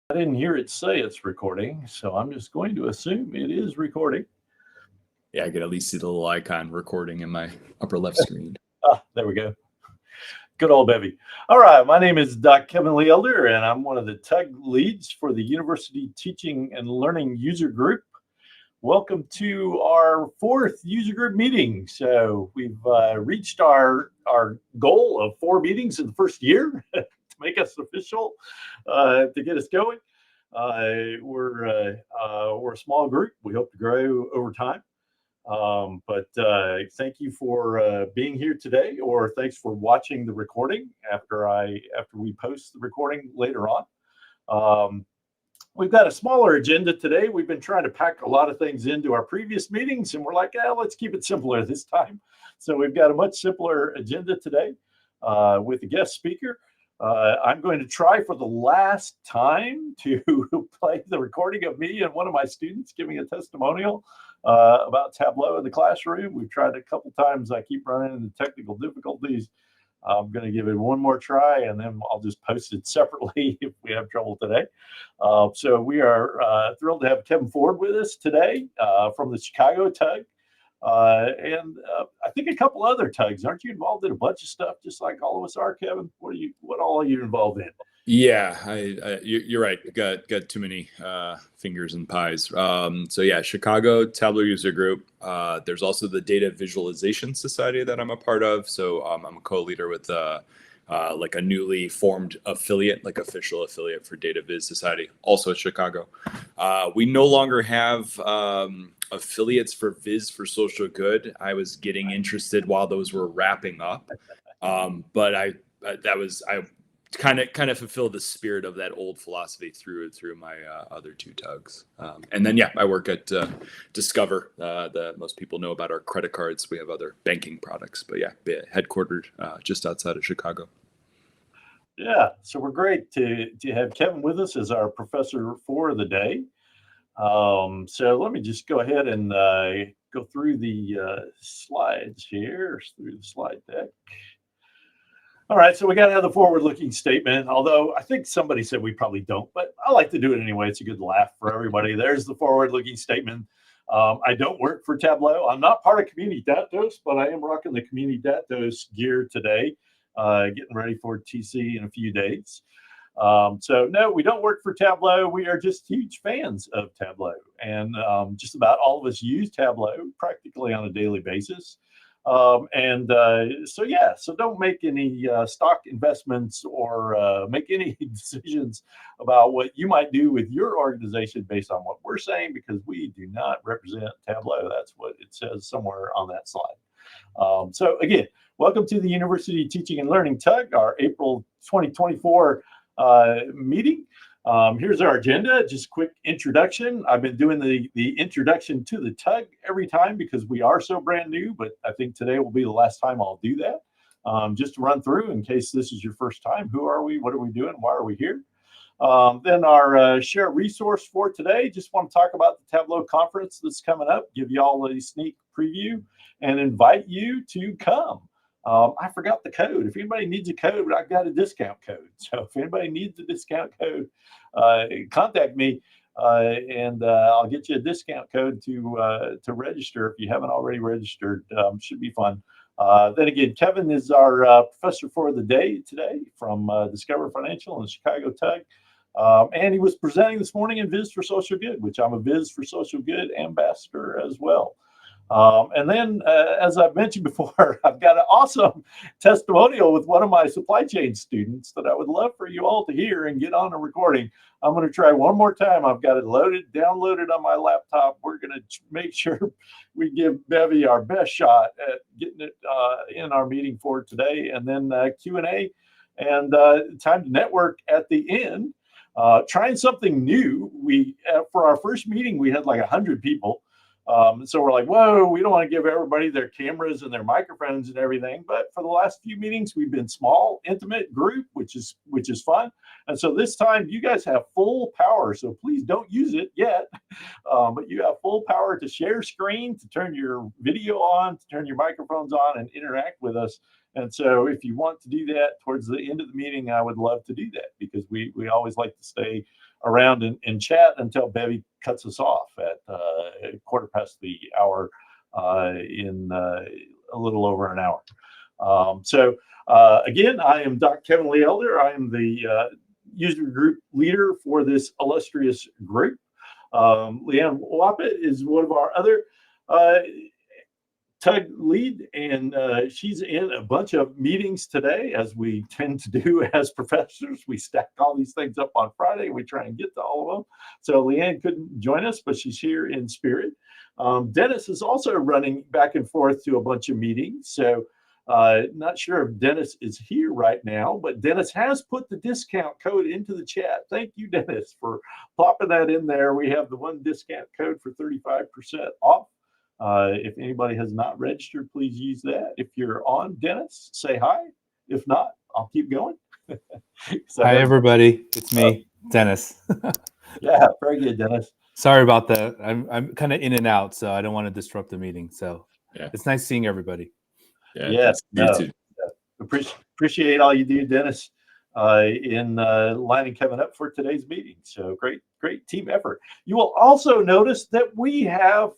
I didn't hear it say it's recording, so I'm just going to assume it is recording. Yeah, I could at least see the little icon recording in my upper left screen. There we go. Good old Bevy. All right, my name is Dr. Kevin Lee Elder, and I'm one of the TUG leads for the University Teaching and Learning User Group. Welcome to our fourth user group meeting. So we've reached our goal of 4 meetings in the first year to make us official, to get us going. We're a small group. We hope to grow over time. But thank you for being here today, or thanks for watching the recording after we post the recording later on. We've got a smaller agenda today. We've been trying to pack a lot of things into our previous meetings, and we're like, let's keep it simpler this time. So we've got a much simpler agenda today with a guest speaker. I'm going to try for the last time to play the recording of me and one of my students giving a testimonial about Tableau in the classroom. We've tried it a couple times. I keep running into technical difficulties. I'm going to give it one more try, and then I'll just post it separately if we have trouble today. So we are thrilled to have Kevin Ford with us today from the Chicago TUG. And I think a couple other TUGs. Aren't you involved in a bunch of stuff just like all of us are, Kevin? What all are you involved in? Yeah, you're right. Got too many fingers and pies. So yeah, Chicago Tableau user group. There's also the Data Visualization Society that I'm a part of. So I'm a co-leader with like a newly formed affiliate, like official affiliate for Data Viz Society, also at Chicago. We no longer have affiliates for Viz for Social Good. I was getting interested while those were wrapping up, but I kind of fulfill the spirit of that old philosophy through my other 2 TUGs. And then, I work at Discover. Most people know about our credit cards. We have other banking products, but headquartered just outside of Chicago. Yeah, so we're great to have Kevin with us as our professor for the day. So let me just go ahead and go through the slides here, through the slide deck. All right, so we got to have the forward-looking statement, although I think somebody said we probably don't, but I like to do it anyway. It's a good laugh for everybody. There's the forward-looking statement. I don't work for Tableau. I'm not part of Community Datos, but I am rocking the Community Datos gear today, getting ready for TC in a few days. So no, we don't work for Tableau. We are just huge fans of Tableau, and just about all of us use Tableau practically on a daily basis. So don't make any stock investments or make any decisions about what you might do with your organization based on what we're saying, because we do not represent Tableau. That's what it says somewhere on that slide. So again, welcome to the University Teaching and Learning TUG, our April 2024 meeting. Here's our agenda. Just quick introduction. I've been doing the introduction to the TUG every time because we are so brand new, but I think today will be the last time I'll do that. Just to run through in case this is your first time. Who are we? What are we doing? Why are we here? Then our share resource for today. Just want to talk about the Tableau conference that's coming up, give you all a sneak preview, and invite you to come. I forgot the code. If anybody needs a code, I've got a discount code. So if anybody needs a discount code, contact me, and I'll get you a discount code to register if you haven't already registered. Should be fun. Then again, Kevin is our professor for the day today from Discover Financial and Chicago TUG. And he was presenting this morning in Viz for Social Good, which I'm a Viz for Social Good ambassador as well. And then, as I've mentioned before, I've got an awesome testimonial with one of my supply chain students that I would love for you all to hear and get on a recording. I'm going to try one more time. I've got it downloaded on my laptop. We're going to make sure we give Bevy our best shot at getting it in our meeting for today, and then Q&A and time to network at the end. Trying something new. For our first meeting, we had like 100 people. So we're like, whoa, we don't want to give everybody their cameras and their microphones and everything. But for the last few meetings, we've been small, intimate group, which is fun. And so this time you guys have full power. So please don't use it yet. But you have full power to share screen, to turn your video on, to turn your microphones on and interact with us. And so if you want to do that towards the end of the meeting, I would love to do that, because we always like to stay around and chat until Bevy cuts us off at 1/4 past the hour in a little over an hour. Again, I am Dr. Kevin Lee Elder. I am the user group leader for this illustrious group. Leanne Wappett is one of our other tug lead, and she's in a bunch of meetings today, as we tend to do as professors. We stack all these things up on Friday. We try and get to all of them. So Leanne couldn't join us, but she's here in spirit. Dennis is also running back and forth to a bunch of meetings. So not sure if Dennis is here right now, but Dennis has put the discount code into the chat. Thank you, Dennis, for plopping that in there. We have the one discount code for 35% off. If anybody has not registered, please use that. If you're on, Dennis, say hi. If not, I'll keep going. Hi, everybody. It's me, Dennis. Yeah, very good, Dennis. Sorry about that. I'm kind of in and out, so I don't want to disrupt the meeting. So Yeah, it's nice seeing everybody. yeah, Yes, you too. Appreciate all you do, Dennis, in lining Kevin up for today's meeting. So great team effort. You will also notice that we have,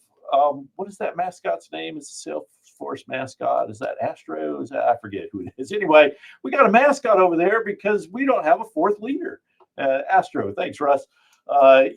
what is that mascot's name? Is the Salesforce mascot? Is that Astro? Is that, I forget who it is. Anyway, we got a mascot over there because we don't have a fourth leader. Astro, thanks, Russ.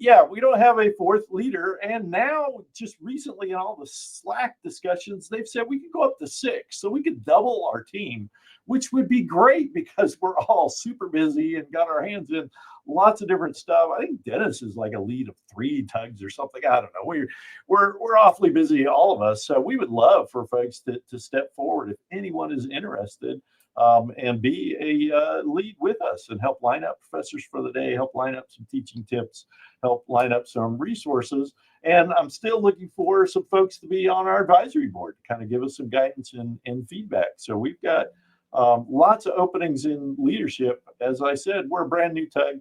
Yeah, we don't have a fourth leader. And now, just recently in all the Slack discussions, they've said we could go up to 6. So we could double our team, which would be great because we're all super busy and got our hands in lots of different stuff. I think Dennis is like a lead of 3 tugs or something. I don't know. We're awfully busy, all of us. So we would love for folks to step forward if anyone is interested. And be a lead with us and help line up professors for the day, help line up some teaching tips, help line up some resources. And I'm still looking for some folks to be on our advisory board to kind of give us some guidance and feedback. So we've got lots of openings in leadership. As I said, we're a brand new tug.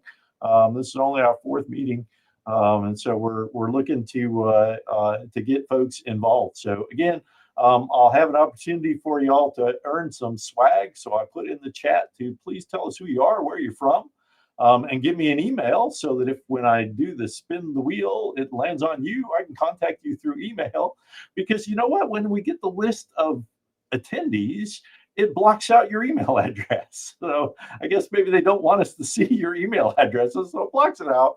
This is only our 4th meeting. And so we're looking to get folks involved. So again, I'll have an opportunity for y'all to earn some swag. So I put in the chat to please tell us who you are, where you're from, and give me an email so that if when I do the spin the wheel, it lands on you, I can contact you through email. Because you know what? When we get the list of attendees, it blocks out your email address. So I guess maybe they don't want us to see your email addresses, so it blocks it out.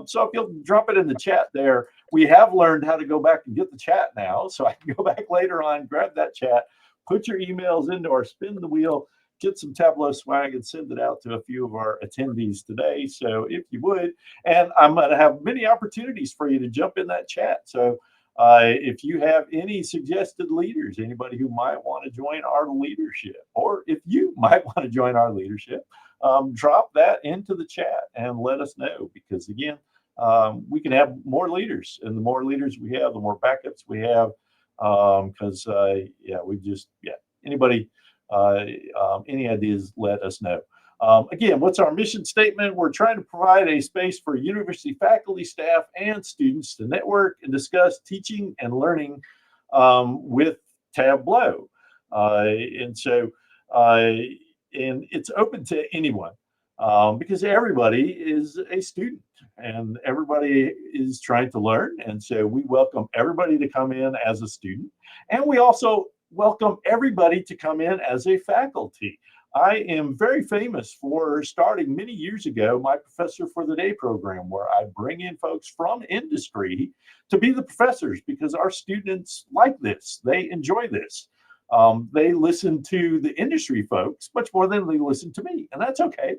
So if you'll drop it in the chat there, we have learned how to go back and get the chat now. So I can go back later on, grab that chat, put your emails into our spin the wheel, get some Tableau swag and send it out to a few of our attendees today. So if you would, and I'm going to have many opportunities for you to jump in that chat. So if you have any suggested leaders, anybody who might want to join our leadership, or if you might want to join our leadership, drop that into the chat and let us know, because again, we can have more leaders, and the more leaders we have, the more backups we have. Because anybody, any ideas, let us know. Again, what's our mission statement? We're trying to provide a space for university faculty, staff, and students to network and discuss teaching and learning with Tableau. And it's open to anyone because everybody is a student and everybody is trying to learn. And so we welcome everybody to come in as a student. And we also welcome everybody to come in as a faculty. I am very famous for starting many years ago my Professor for the Day program, where I bring in folks from industry to be the professors because our students like this. They enjoy this. They listen to the industry folks much more than they listen to me, and that's okay.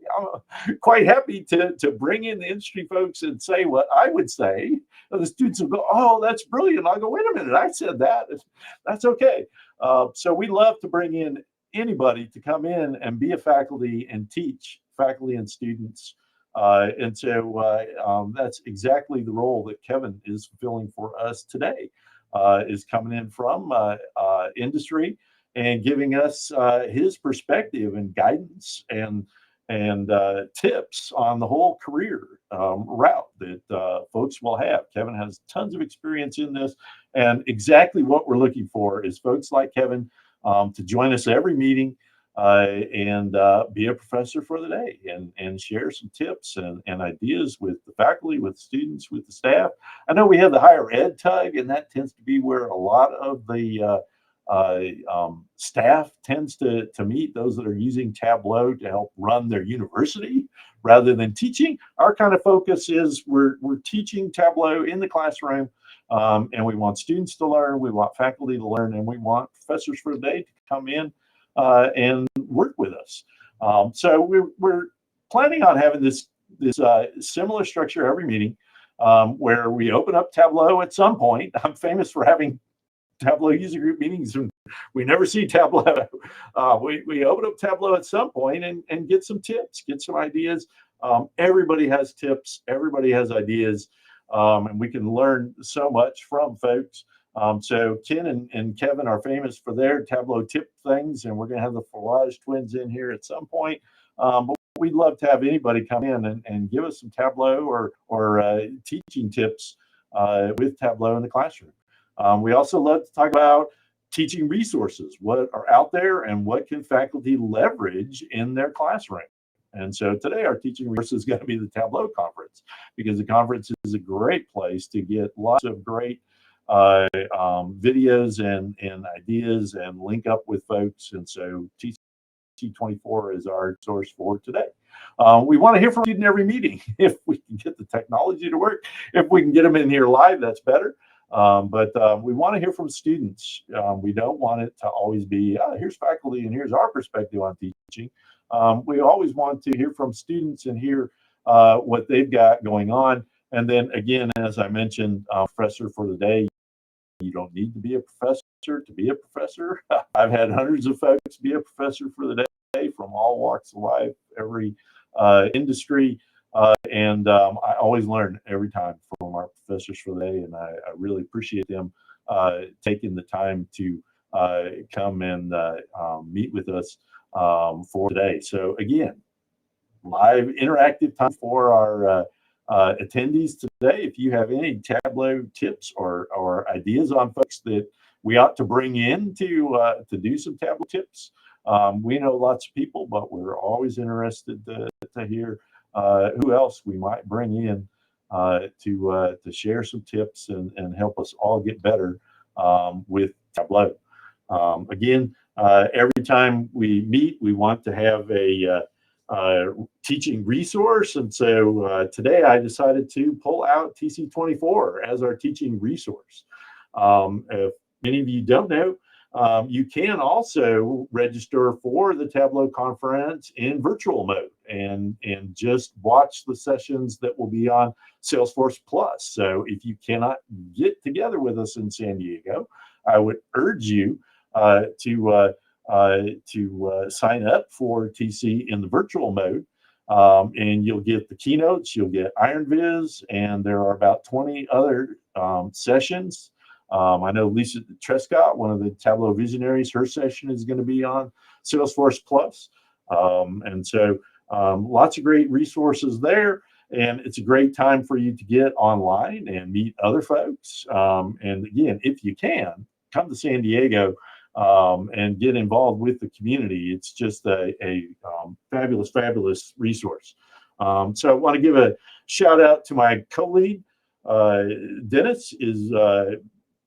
I'm quite happy to bring in the industry folks and say what I would say. And the students will go, "Oh, that's brilliant." I'll go, "Wait a minute, I said that." That's okay. So we love to bring in anybody to come in and be a faculty and teach faculty and students. And so that's exactly the role that Kevin is fulfilling for us today, is coming in from industry and giving us his perspective and guidance and tips on the whole career route that folks will have. Kevin has tons of experience in this, and exactly what we're looking for is folks like Kevin to join us every meeting, and be a professor for the day and share some tips and ideas with the faculty, with students, with the staff. I know we have the higher ed tug, and that tends to be where a lot of the staff tends to meet, those that are using Tableau to help run their university rather than teaching. Our kind of focus is we're teaching Tableau in the classroom, and we want students to learn, we want faculty to learn, and we want professors for the day to come in and work with us. So we're planning on having this similar structure every meeting, where we open up Tableau at some point. I'm famous for having Tableau user group meetings and we never see Tableau. We open up Tableau at some point and get some tips, get some ideas. Everybody has tips, everybody has ideas, and we can learn so much from folks. So Ken and Kevin are famous for their Tableau tip things, and we're going to have the Farage twins in here at some point. But we'd love to have anybody come in and give us some Tableau or teaching tips with Tableau in the classroom. We also love to talk about teaching resources, what are out there and what can faculty leverage in their classroom. And so today our teaching resource is going to be the Tableau conference, because the conference is a great place to get lots of great videos and ideas and link up with folks. And so TC24 is our source for today. We want to hear from you in every meeting. If we can get the technology to work, if we can get them in here live, that's better. But we want to hear from students. We don't want it to always be, here's faculty and here's our perspective on teaching. We always want to hear from students and hear what they've got going on. And then again, as I mentioned, professor for the day, you don't need to be a professor to be a professor. I've had hundreds of folks be a professor for the day from all walks of life, every industry. And I always learn every time from our professors for the day, and I really appreciate them taking the time to come and meet with us for today. So again, live interactive time for our attendees today. If you have any Tableau tips or ideas on folks that we ought to bring in to do some Tableau tips, we know lots of people, but we're always interested to hear who else we might bring in to share some tips and help us all get better with Tableau. Again, every time we meet, we want to have a teaching resource. And so today I decided to pull out TC24 as our teaching resource. If many of you don't know, you can also register for the Tableau conference in virtual mode and just watch the sessions that will be on Salesforce Plus. So if you cannot get together with us in San Diego, I would urge you to sign up for TC in the virtual mode. And you'll get the keynotes, you'll get Iron Viz, and there are about 20 other sessions. I know Lisa Trescott, one of the Tableau visionaries, her session is going to be on Salesforce Plus. And so lots of great resources there. And it's a great time for you to get online and meet other folks. And again, if you can, come to San Diego and get involved with the community. It's just a fabulous, fabulous resource. So I want to give a shout out to my co-lead. Dennis is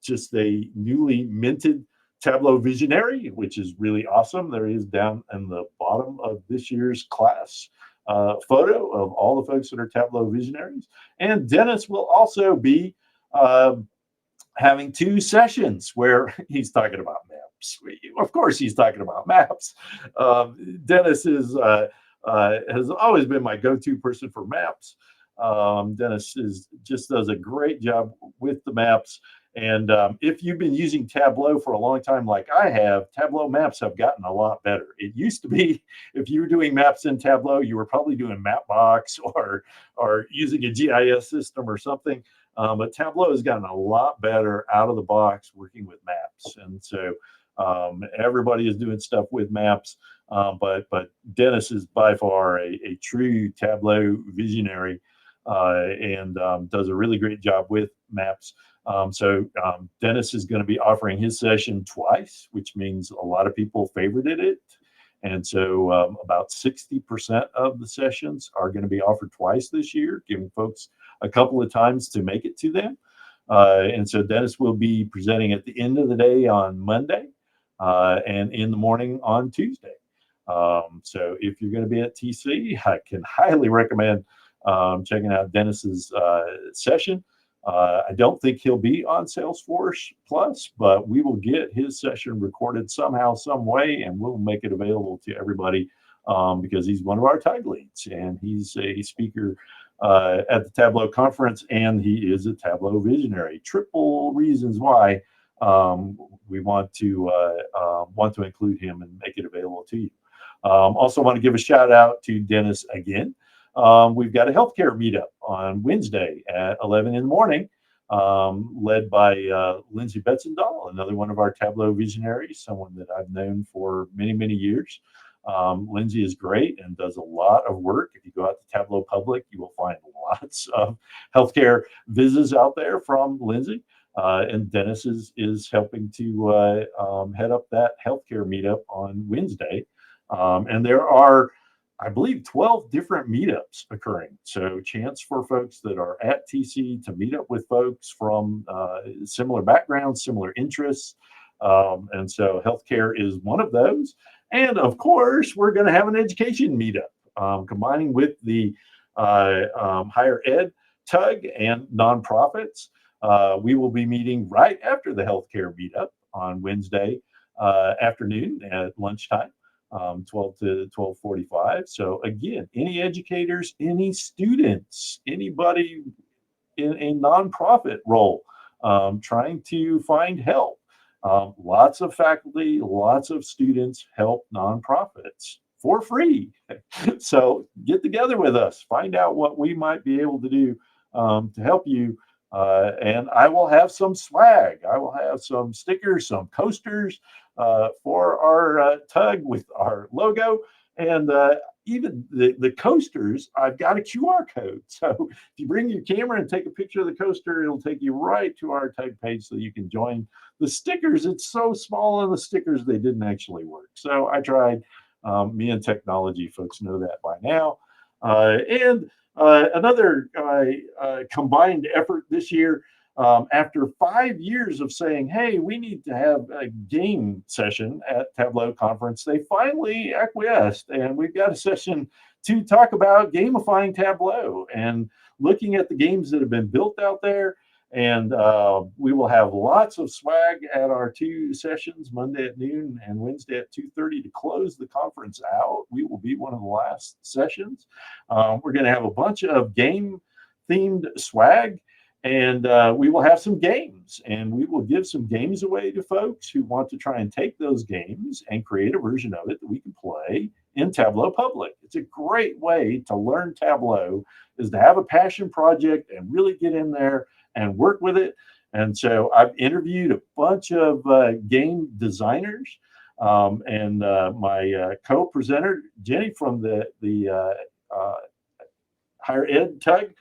just a newly minted Tableau visionary, which is really awesome. There he is down in the bottom of this year's class photo of all the folks that are Tableau visionaries. And Dennis will also be having 2 sessions where he's talking about maps. Of course, he's talking about maps. Dennis has always been my go-to person for maps. Dennis just does a great job with the maps. And if you've been using Tableau for a long time, like I have, Tableau maps have gotten a lot better. It used to be, if you were doing maps in Tableau, you were probably doing Mapbox or using a GIS system or something. But Tableau has gotten a lot better out of the box working with maps. And so everybody is doing stuff with maps. But Dennis is by far a true Tableau visionary and does a really great job with maps. So Dennis is going to be offering his session twice, which means a lot of people favorited it. And so about 60% of the sessions are going to be offered twice this year, giving folks a couple of times to make it to them. And so Dennis will be presenting at the end of the day on Monday and in the morning on Tuesday. So if you're going to be at TC, I can highly recommend checking out Dennis's session. I don't think he'll be on Salesforce Plus, but we will get his session recorded somehow, some way, and we'll make it available to everybody because he's one of our tag leads, and he's a speaker at the Tableau conference, and he is a Tableau visionary. Triple reasons why we want to include him and make it available to you. Also want to give a shout out to Dennis again. We've got a healthcare meetup on Wednesday at 11 in the morning, led by Lindsay Betzendahl, another one of our Tableau visionaries, someone that I've known for many, many years. Lindsay is great and does a lot of work. If you go out to Tableau Public, you will find lots of healthcare vizzes out there from Lindsay. And Dennis is helping to head up that healthcare meetup on Wednesday. And there are, I believe, 12 different meetups occurring. So chance for folks that are at TC to meet up with folks from similar backgrounds, similar interests. And so healthcare is one of those. And of course, we're going to have an education meetup, combining with the higher ed tug and nonprofits. We will be meeting right after the healthcare meetup on Wednesday afternoon at lunchtime. 12 to 12:45. So again, any educators, any students, anybody in a nonprofit role trying to find help. Lots of faculty, lots of students help nonprofits for free. So get together with us, find out what we might be able to do to help you. And I will have some swag. I will have some stickers, some coasters for our tug with our logo. And even the coasters, I've got a QR code. So if you bring your camera and take a picture of the coaster, it'll take you right to our tag page so you can join. The stickers, it's so small on the stickers, they didn't actually work. So I tried. Me and technology folks know that by now. And another combined effort this year, after 5 years of saying, hey, we need to have a game session at Tableau conference, they finally acquiesced. And we've got a session to talk about gamifying Tableau and looking at the games that have been built out there. And we will have lots of swag at our 2 sessions, Monday at noon and Wednesday at 2:30 to close the conference out. We will be one of the last sessions. We're going to have a bunch of game-themed swag, and we will have some games. And we will give some games away to folks who want to try and take those games and create a version of it that we can play in Tableau Public. It's a great way to learn Tableau, is to have a passion project and really get in there and work with it. And so I've interviewed a bunch of game designers, and my co-presenter, Jenny from the higher ed tug,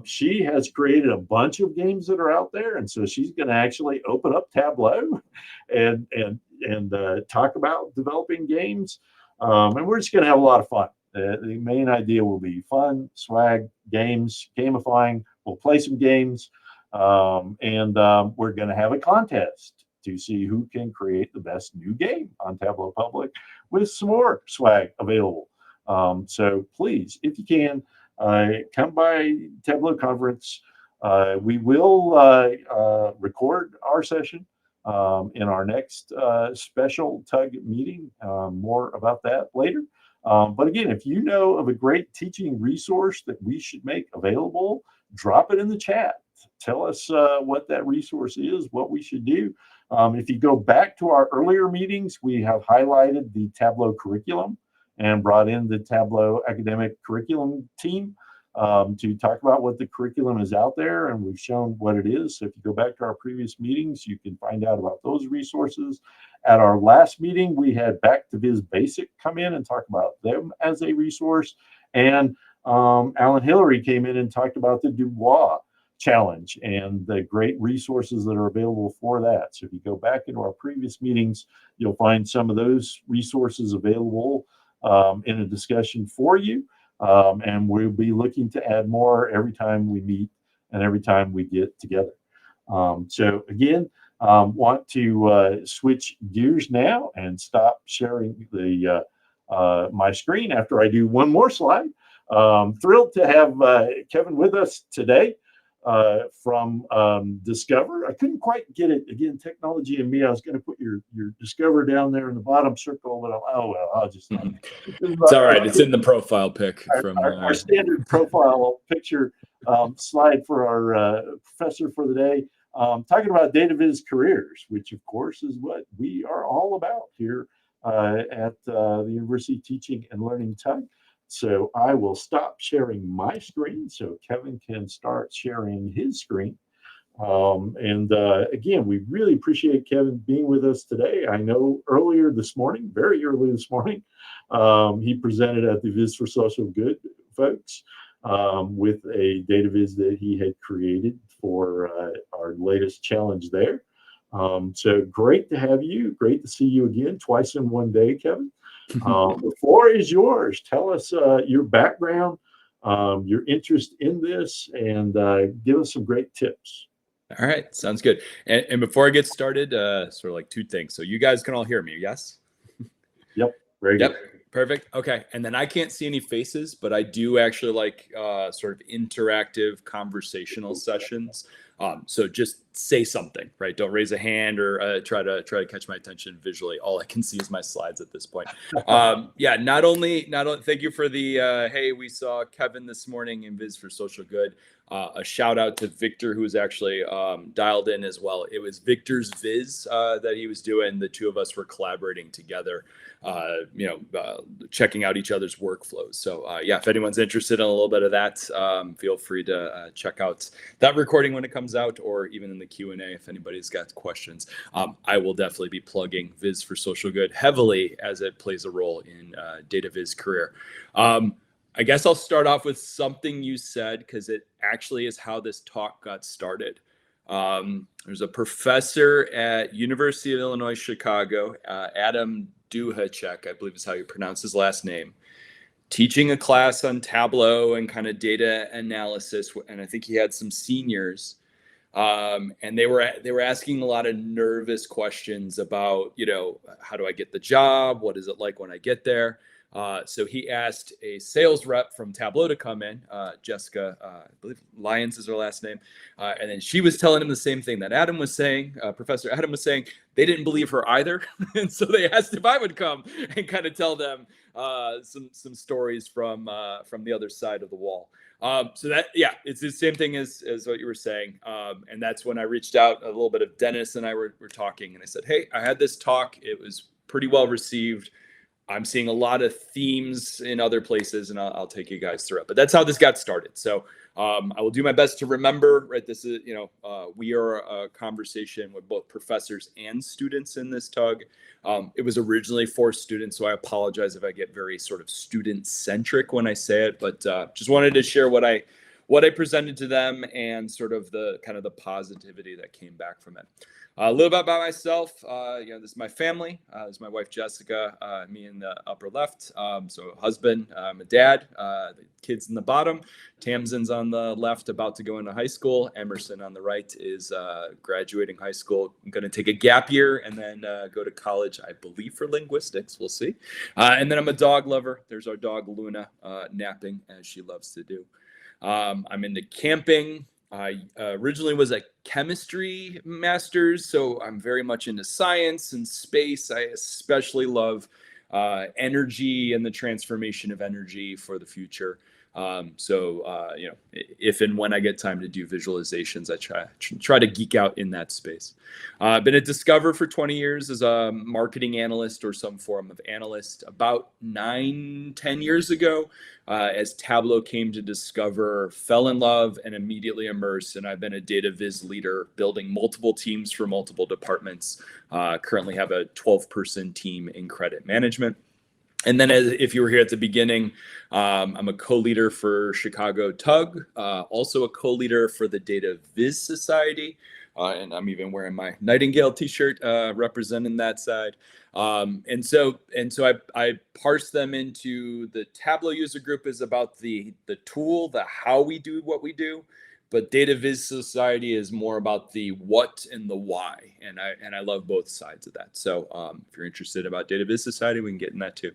she has created a bunch of games that are out there. And so she's going to actually open up Tableau and talk about developing games. And we're just going to have a lot of fun. The main idea will be fun, swag, games, gamifying. We'll play some games. And we're going to have a contest to see who can create the best new game on Tableau Public with some more swag available. So please, if you can, come by Tableau conference. We will record our session in our next special tug meeting. More about that later. But again, if you know of a great teaching resource that we should make available, drop it in the chat. Tell us what that resource is, what we should do. If you go back to our earlier meetings, we have highlighted the Tableau curriculum and brought in the Tableau academic curriculum team to talk about what the curriculum is out there, and we've shown what it is. So if you go back to our previous meetings, you can find out about those resources. At our last meeting, we had Back to Viz Basic come in and talk about them as a resource, and Alan Hillary came in and talked about the Dubois challenge and the great resources that are available for that. So if you go back into our previous meetings, you'll find some of those resources available in a discussion for you. And we'll be looking to add more every time we meet and every time we get together. So again, want to switch gears now and stop sharing the my screen after I do one more slide. Thrilled to have Kevin with us today from Discover. I couldn't quite get it. Again, technology and me, I was going to put your Discover down there in the bottom circle, but I'll just. It's all right. It's in the profile pic from our standard profile picture slide for our professor for the day. Talking about Viz Careers, which of course is what we are all about here at the University Teaching and Learning Tug. So I will stop sharing my screen so Kevin can start sharing his screen. And again, we really appreciate Kevin being with us today. I know earlier this morning, very early this morning, he presented at the Viz for Social Good folks with a data viz that he had created for our latest challenge there. So great to have you. Great to see you again, twice in one day, Kevin. The floor is yours. Tell us your background, your interest in this, and give us some great tips. All right, sounds good. And before I get started, sort of like two things. So you guys can all hear me, yes? Yep, very good. Perfect. Okay, and then I can't see any faces, but I do actually like sort of interactive conversational sessions. So just say something, right? Don't raise a hand or try to catch my attention visually. All I can see is my slides at this point. Yeah, not only thank you for the hey, we saw Kevin this morning in Viz for Social Good. A shout out to Victor, who was actually dialed in as well. It was Victor's Viz that he was doing. The two of us were collaborating together, checking out each other's workflows. So yeah, if anyone's interested in a little bit of that, feel free to check out that recording when it comes out, or even in the Q&A if anybody's got questions. I will definitely be plugging Viz for Social Good heavily as it plays a role in Viz Career. I guess I'll start off with something you said, because it actually is how this talk got started. There's a professor at University of Illinois, Chicago, Adam Duhacek, I believe is how you pronounce his last name, teaching a class on Tableau and kind of data analysis. And I think he had some seniors. And they were asking a lot of nervous questions about, how do I get the job? What is it like when I get there? So he asked a sales rep from Tableau to come in, Jessica, I believe Lyons is her last name. And then she was telling him the same thing that Adam was saying, Professor Adam was saying. They didn't believe her either. And so they asked if I would come and kind of tell them some stories from the other side of the wall. So that, yeah, it's the same thing as what you were saying. And that's when I reached out. A little bit of Dennis and I were talking, and I said, hey, I had this talk. It was pretty well received. I'm seeing a lot of themes in other places, and I'll take you guys through it. But that's how this got started. So I will do my best to remember, right? This is, we are a conversation with both professors and students in this tug. It was originally for students, so I apologize if I get very sort of student-centric when I say it, but just wanted to share what I presented to them and sort of the kind of the positivity that came back from it. A little bit about myself. This is my family. This is my wife, Jessica, me in the upper left. So husband, I'm a dad, the kids in the bottom. Tamsin's on the left, about to go into high school. Emerson on the right is graduating high school. I'm going to take a gap year and then go to college, I believe, for linguistics. We'll see. And then I'm a dog lover. There's our dog, Luna, napping as she loves to do. I'm into camping. I originally was a chemistry master's, so I'm very much into science and space. I especially love energy and the transformation of energy for the future. If and when I get time to do visualizations, I try to geek out in that space. I've been at Discover for 20 years as a marketing analyst or some form of analyst. About 9-10 years ago, as Tableau came to Discover, fell in love and immediately immersed. And I've been a data viz leader, building multiple teams for multiple departments. Currently have a 12-person team in credit management. And then if you were here at the beginning, I'm a co-leader for Chicago TUG, also a co-leader for the Data Viz Society. And I'm even wearing my Nightingale t-shirt representing that side. And so I parse them into the Tableau user group is about the tool, the how we do what we do. But Data Viz Society is more about the what and the why, and I love both sides of that. So if you're interested about Data Viz Society, we can get in that too.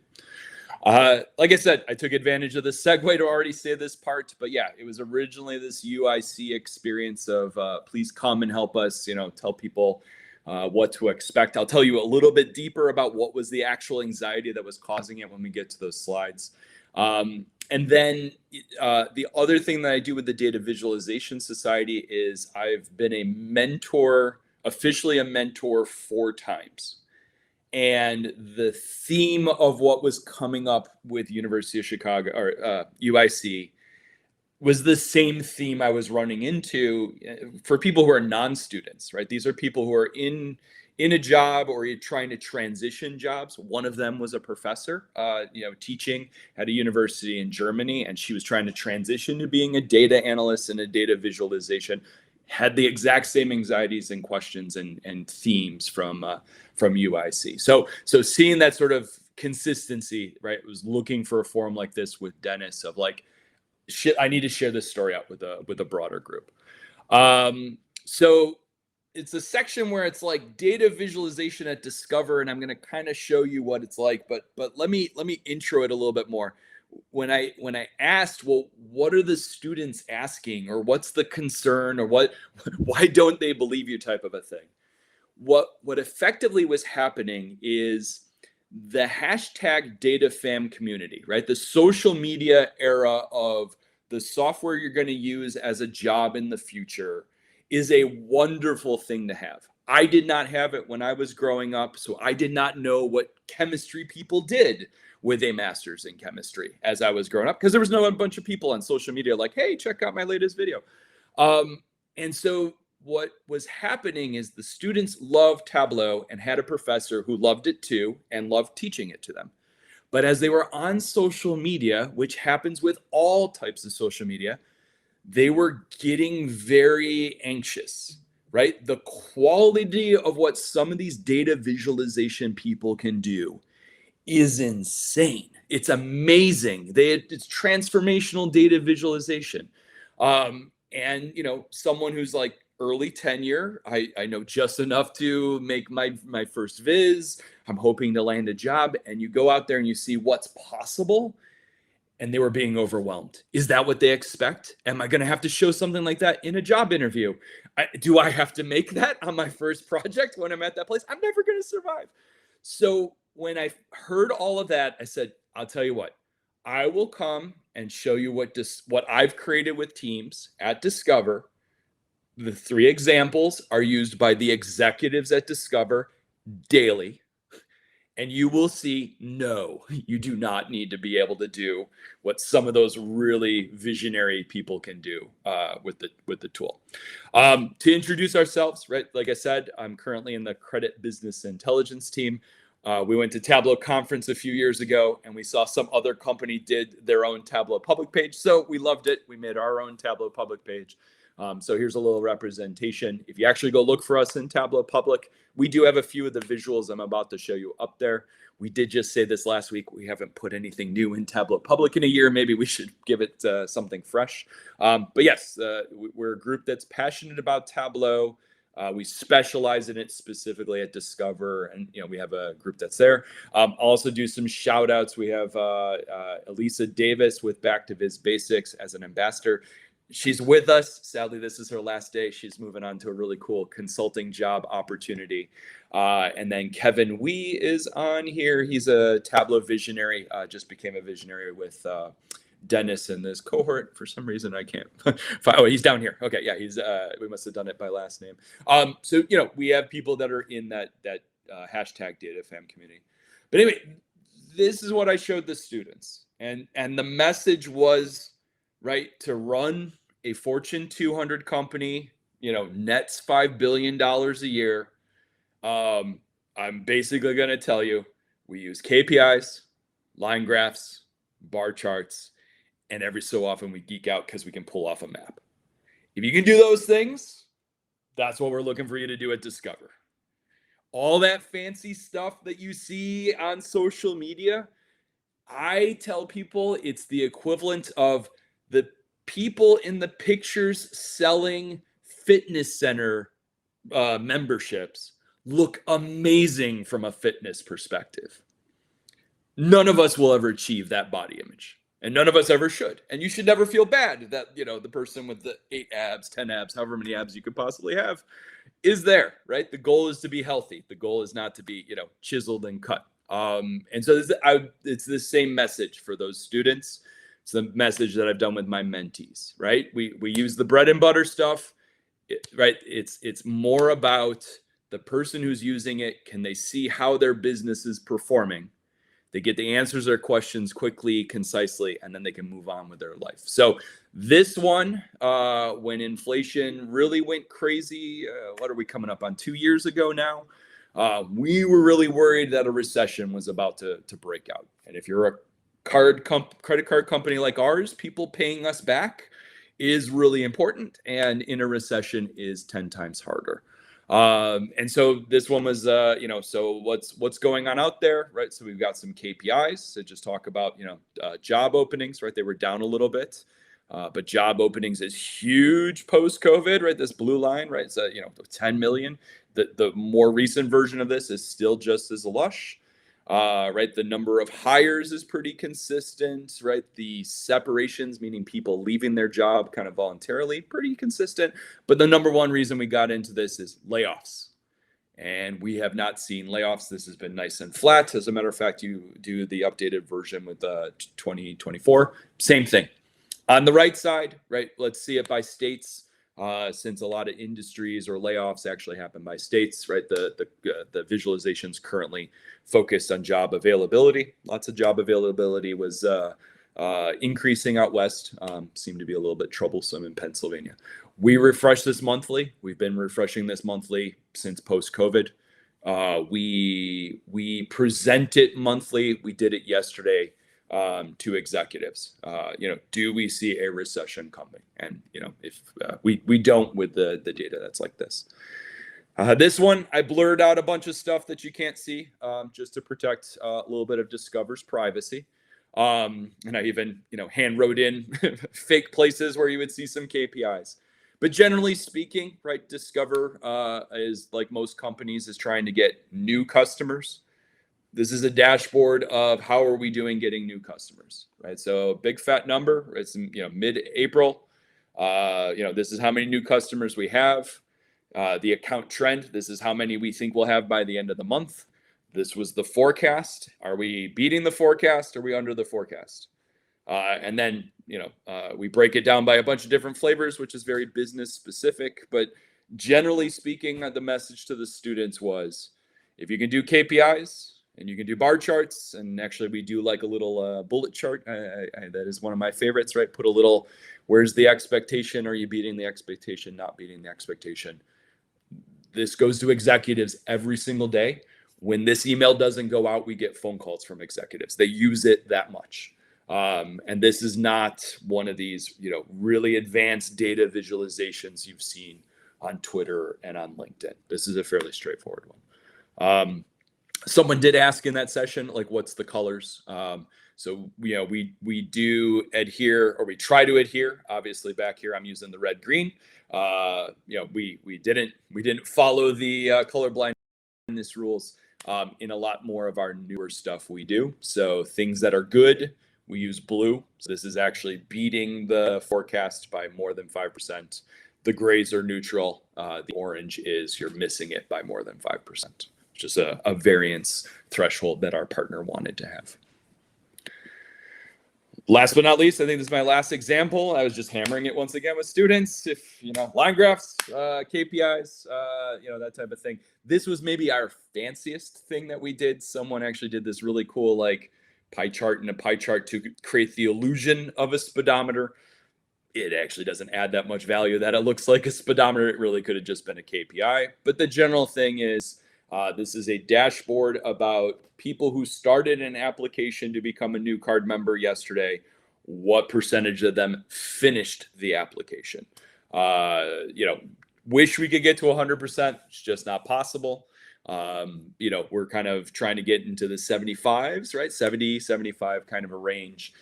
Like I said, I took advantage of the segue to already say this part, but yeah, it was originally this UIC experience of please come and help us, tell people what to expect. I'll tell you a little bit deeper about what was the actual anxiety that was causing it when we get to those slides. And then the other thing that I do with the Data Visualization Society is I've been a mentor, officially a mentor 4 times. And the theme of what was coming up with University of Chicago or UIC was the same theme I was running into for people who are non-students, right? These are people who are in a job or you're trying to transition jobs. One of them was a professor, teaching at a university in Germany, and she was trying to transition to being a data analyst and a data visualization. Had the exact same anxieties and questions and themes from UIC. So seeing that sort of consistency, right? Was looking for a forum like this with Dennis of like, shit, I need to share this story out with a broader group. So it's a section where it's like data visualization at Discover, and I'm going to kind of show you what it's like, but let me intro it a little bit more. When I asked, well, what are the students asking, or what's the concern, or why don't they believe you type of a thing? What effectively was happening is the hashtag DataFam community, right? The social media era of the software you're going to use as a job in the future is a wonderful thing to have. I did not have it when I was growing up, so I did not know what chemistry people did with a master's in chemistry as I was growing up, because there was a bunch of people on social media like, hey, check out my latest video. And so what was happening is the students loved Tableau and had a professor who loved it too and loved teaching it to them. But as they were on social media, which happens with all types of social media, they were getting very anxious, right? The quality of what some of these data visualization people can do is insane. It's amazing. It's transformational data visualization. And someone who's like early tenure, I know just enough to make my first Viz. I'm hoping to land a job, and you go out there and you see what's possible, and they were being overwhelmed. Is that what they expect? Am I going to have to show something like that in a job interview? Do I have to make that on my first project when I'm at that place? I'm never going to survive. So when I heard all of that, I said, I'll tell you what, I will come and show you what I've created with teams at Discover. The 3 examples are used by the executives at Discover daily. And you will see, no, you do not need to be able to do what some of those really visionary people can do with the tool. To introduce ourselves, right? Like I said, I'm currently in the credit business intelligence team. We went to Tableau conference a few years ago, and we saw some other company did their own Tableau public page. So we loved it. We made our own Tableau public page. So here's a little representation. If you actually go look for us in Tableau public, we do have a few of the visuals I'm about to show you up there. We did just say this last week. We haven't put anything new in Tableau public in a year. Maybe we should give it something fresh. But yes, we're a group that's passionate about Tableau. We specialize in it specifically at Discover, and we have a group that's there. I'll also do some shout outs. We have Elisa Davis with Back to Viz Basics as an ambassador. She's with us. Sadly, this is her last day. She's moving on to a really cool consulting job opportunity. And then Kevin Wee is on here. He's a Tableau visionary, just became a visionary with Dennis in this cohort. For some reason, I can't find. Oh, he's down here. Okay, yeah, he's. We must have done it by last name. So we have people that are in that hashtag DataFam community. But anyway, this is what I showed the students, and the message was right to run a Fortune 200 company. Nets $5 billion a year. I'm basically going to tell you, we use KPIs, line graphs, bar charts, and every so often we geek out because we can pull off a map. If you can do those things, that's what we're looking for you to do at Discover. All that fancy stuff that you see on social media, I tell people it's the equivalent of the people in the pictures selling fitness center memberships look amazing from a fitness perspective. None of us will ever achieve that body image, and none of us ever should. And you should never feel bad that, the person with the 8 abs, 10 abs, however many abs you could possibly have is there, right? The goal is to be healthy. The goal is not to be, chiseled and cut. And so it's the same message for those students. It's the message that I've done with my mentees, right? We use the bread and butter stuff, right? It's more about the person who's using it. Can they see how their business is performing? They get the answers to their questions quickly, concisely, and then they can move on with their life. So this one, when inflation really went crazy, what are we coming up on? 2 years ago now? We were really worried that a recession was about to break out. And if you're a credit card company like ours, people paying us back is really important. And in a recession is 10 times harder. And so this one was, so what's going on out there, right? So we've got some KPIs to just talk about, job openings, right? They were down a little bit, but job openings is huge post-COVID, right? This blue line, right? So, 10 million. The more recent version of this is still just as lush, right? The number of hires is pretty consistent, right? The separations, meaning people leaving their job kind of voluntarily, pretty consistent. But the number one reason we got into this is layoffs. And we have not seen layoffs. This has been nice and flat. As a matter of fact, you do the updated version with 2024, same thing. On the right side, right? Let's see it by states. Since a lot of industries or layoffs actually happen by states, right? The visualizations currently focused on job availability. Lots of job availability was increasing out west. Seemed to be a little bit troublesome in Pennsylvania. We refresh this monthly. We've been refreshing this monthly since post-COVID. We present it monthly. We did it yesterday. To executives, do we see a recession coming? And, if we don't with the data that's like this. This one, I blurred out a bunch of stuff that you can't see just to protect a little bit of Discover's privacy. And I even, hand wrote in fake places where you would see some KPIs. But generally speaking, right, Discover is, like most companies, is trying to get new customers. This is a dashboard of how are we doing getting new customers, right? So big fat number, it's mid-April. This is how many new customers we have. The account trend, this is how many we think we'll have by the end of the month. This was the forecast. Are we beating the forecast? Are we under the forecast? And then, we break it down by a bunch of different flavors, which is very business specific. But generally speaking, the message to the students was, if you can do KPIs, and you can do bar charts, and actually we do like a little bullet chart. That is one of my favorites, right? Put a little, where's the expectation? Are you beating the expectation, not beating the expectation? This goes to executives every single day. When this email doesn't go out, we get phone calls from executives. They use it that much. And this is not one of these, really advanced data visualizations you've seen on Twitter and on LinkedIn. This is a fairly straightforward one. Someone did ask in that session, like, what's the colors? So, we do adhere, or we try to adhere. Obviously, back here, I'm using the red, green. We didn't follow the color blindness rules in a lot more of our newer stuff we do. So things that are good, we use blue. So this is actually beating the forecast by more than 5%. The grays are neutral. The orange is you're missing it by more than 5%. Just a variance threshold that our partner wanted to have. Last but not least, I think this is my last example. I was just hammering it once again with students. If, line graphs, KPIs, that type of thing. This was maybe our fanciest thing that we did. Someone actually did this really cool, like, pie chart and a pie chart to create the illusion of a speedometer. It actually doesn't add that much value that it looks like a speedometer. It really could have just been a KPI. But the general thing is, This is a dashboard about people who started an application to become a new card member yesterday. What percentage of them finished the application? Wish we could get to 100%. It's just not possible. We're kind of trying to get into the 75s, right? 70, 75 kind of a range.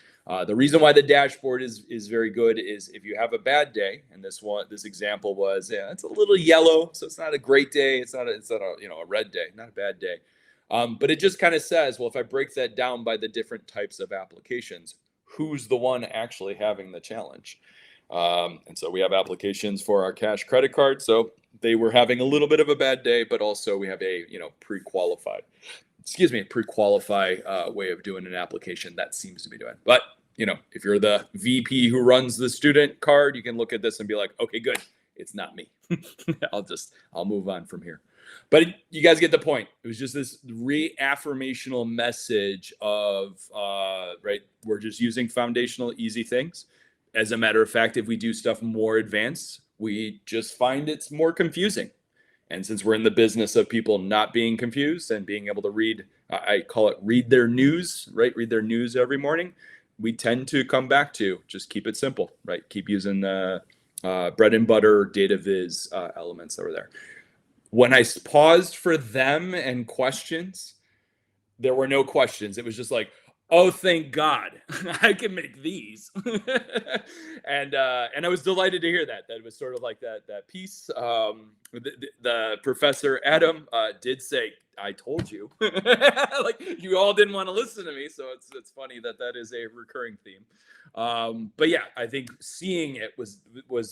The reason why the dashboard is very good is if you have a bad day, and this example was, it's a little yellow, so it's not a great day. It's not a red day, not a bad day. But it just kind of says, well, if I break that down by the different types of applications, who's the one actually having the challenge? And so we have applications for our cash credit card. So they were having a little bit of a bad day, but also we have a pre-qualify way of doing an application that seems to be doing. But if you're the VP who runs the student card, you can look at this and be like, okay, good, it's not me. I'll move on from here. But you guys get the point. It was just this reaffirmational message of, we're just using foundational, easy things. As a matter of fact, if we do stuff more advanced, we just find it's more confusing. And since we're in the business of people not being confused and being able to read, I call it read their news, right? Read their news every morning. We tend to come back to just keep it simple, right? Keep using the bread and butter data viz elements that were there. When I paused for them and questions, there were no questions. It was just like, oh, thank God, I can make these. and I was delighted to hear that. That was sort of like that piece. The professor Adam did say, I told you. Like you all didn't want to listen to me. So it's funny that is a recurring theme. But yeah, I think seeing it was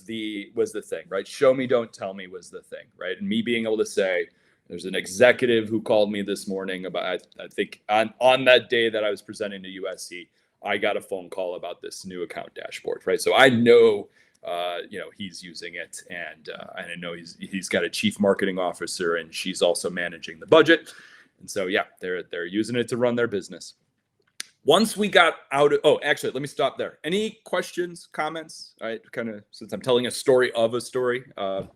the thing, right? Show me, don't tell me was the thing, right? And me being able to say, there's an executive who called me this morning about, I think on that day that I was presenting to USC, I got a phone call about this new account dashboard, right? So I know, he's using it, and I know he's got a chief marketing officer, and she's also managing the budget. And so, yeah, they're using it to run their business. Once we got out of, actually, let me stop there. Any questions, comments? Kind of, since I'm telling a story of a story, I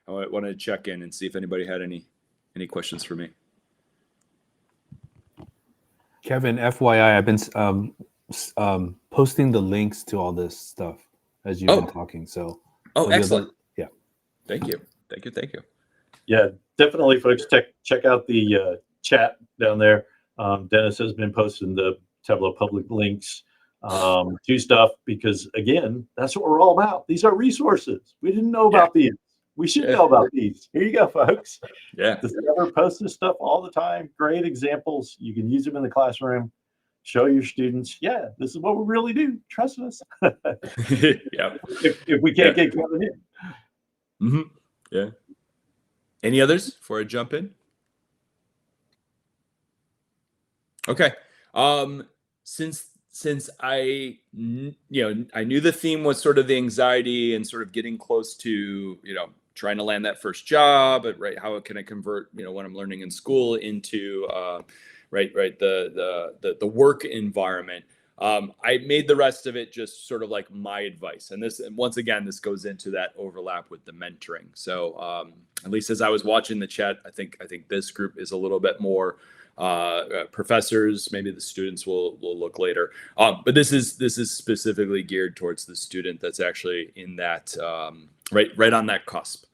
wanted to check in and see if anybody had any questions for me. Kevin, FYI, I've been posting the links to all this stuff as you've been talking. So, excellent. Yeah. Thank you. Yeah, definitely, folks. Check out the chat down there. Dennis has been posting the Tableau public links to stuff because, again, that's what we're all about. These are resources. We didn't know about these. We should know about these. Here you go, folks. Yeah. The Discover posts this stuff all the time. Great examples. You can use them in the classroom. Show your students, this is what we really do. Trust us. Yeah. If we can't get Kevin in. Mm-hmm. Yeah. Any others before I jump in? Okay. Since I knew the theme was sort of the anxiety and sort of getting close to, trying to land that first job, right? How can I convert, what I'm learning in school into, the work environment. I made the rest of it just sort of like my advice. And once again, this goes into that overlap with the mentoring. So at least as I was watching the chat, I think this group is a little bit more professors. Maybe the students will look later. But this is specifically geared towards the student that's actually in that right on that cusp.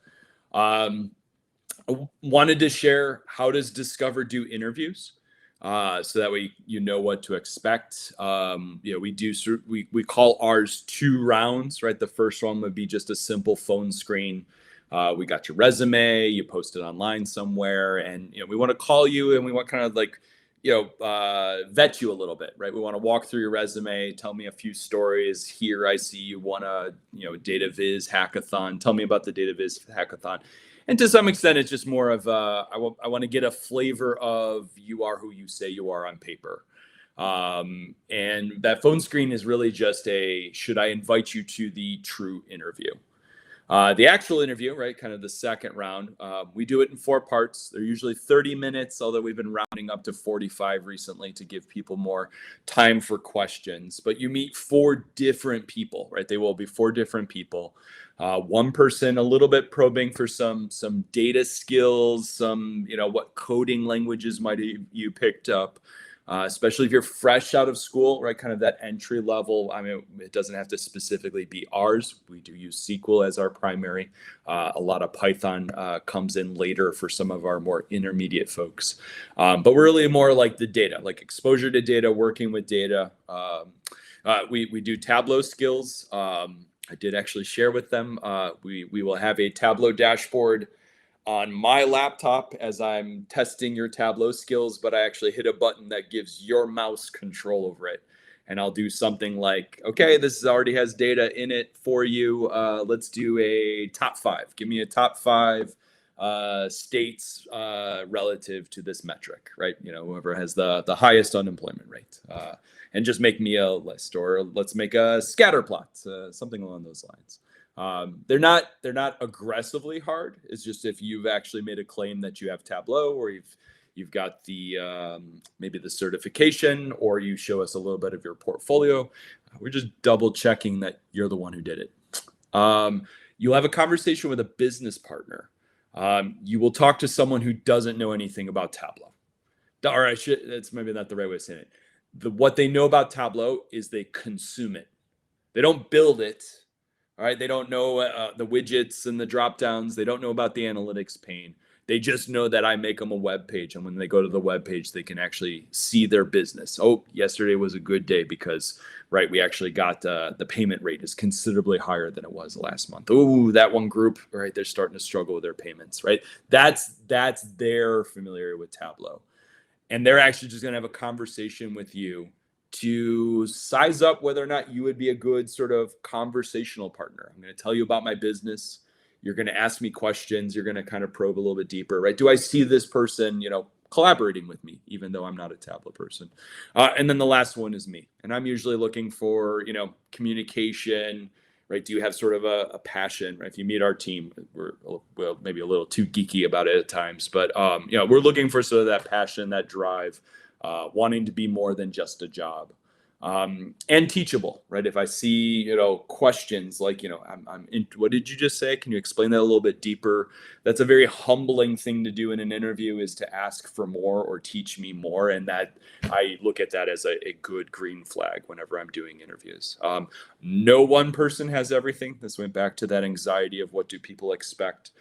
I wanted to share, how does Discover do interviews? So that way you know what to expect. We call ours 2 rounds, right? The first one would be just a simple phone screen. We got your resume, you post it online somewhere, and we want to call you, and we want kind of like vet you a little bit, right? We want to walk through your resume, tell me a few stories. Here I see you want a data viz hackathon. Tell me about the data viz hackathon. And to some extent, it's just more of I want to get a flavor of you are who you say you are on paper. And that phone screen is really just should I invite you to the true interview? The actual interview, right, kind of the second round, we do it in 4 parts. They're usually 30 minutes, although we've been rounding up to 45 recently to give people more time for questions. But you meet 4 different people, right? They will be 4 different people. One person a little bit probing for some data skills, some, what coding languages might you picked up. Especially if you're fresh out of school, right? Kind of that entry level. I mean, it doesn't have to specifically be ours. We do use SQL as our primary. A lot of Python comes in later for some of our more intermediate folks. But we're really more like the data, like exposure to data, working with data. We do Tableau skills. I did actually share with them. We will have a Tableau dashboard on my laptop as I'm testing your Tableau skills, but I actually hit a button that gives your mouse control over it. And I'll do something like, okay, this already has data in it for you. Let's do a top 5. Give me a top 5 states relative to this metric, right? Whoever has the highest unemployment rate. And just make me a list, or let's make a scatter plot, something along those lines. They're not aggressively hard. It's just if you've actually made a claim that you have Tableau, or you've got the maybe the certification, or you show us a little bit of your portfolio, we're just double checking that you're the one who did it. You'll have a conversation with a business partner. You will talk to someone who doesn't know anything about Tableau. Or that's maybe not the right way of saying it. What they know about Tableau is they consume it. They don't build it. All right. They don't know the widgets and the drop downs. They don't know about the analytics pane. They just know that I make them a web page. And when they go to the web page, they can actually see their business. Oh, yesterday was a good day because, right, we actually got the payment rate is considerably higher than it was last month. Oh, that one group, right, they're starting to struggle with their payments, right? That's their familiarity with Tableau. And they're actually just going to have a conversation with you to size up whether or not you would be a good sort of conversational partner. I'm going to tell you about my business. You're going to ask me questions. You're going to kind of probe a little bit deeper, right? Do I see this person, collaborating with me, even though I'm not a Tableau person? And then the last one is me. And I'm usually looking for, communication, right? Do you have sort of a passion, right? If you meet our team, we're maybe a little too geeky about it at times, but, we're looking for sort of that passion, that drive, wanting to be more than just a job, and teachable, right? If I see, questions like, what did you just say? Can you explain that a little bit deeper? That's a very humbling thing to do in an interview, is to ask for more or teach me more. And that I look at that as a good green flag whenever I'm doing interviews. No one person has everything. This went back to that anxiety of what do people expect.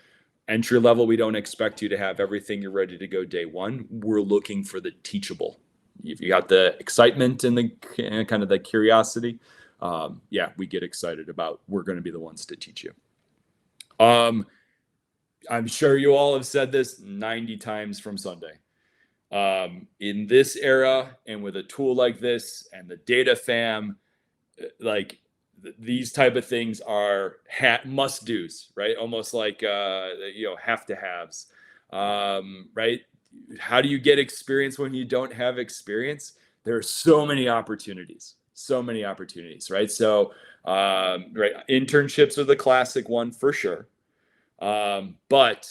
Entry level, we don't expect you to have everything. You're ready to go day one. We're looking for the teachable. If you got the excitement and the kind of the curiosity, we get excited about, we're going to be the ones to teach you. I'm sure you all have said this 90 times from Sunday. In this era, and with a tool like this and the data fam, like these type of things are must do's, right? Almost like have to haves, right? How do you get experience when you don't have experience? There are so many opportunities, right? So, right, internships are the classic one for sure. But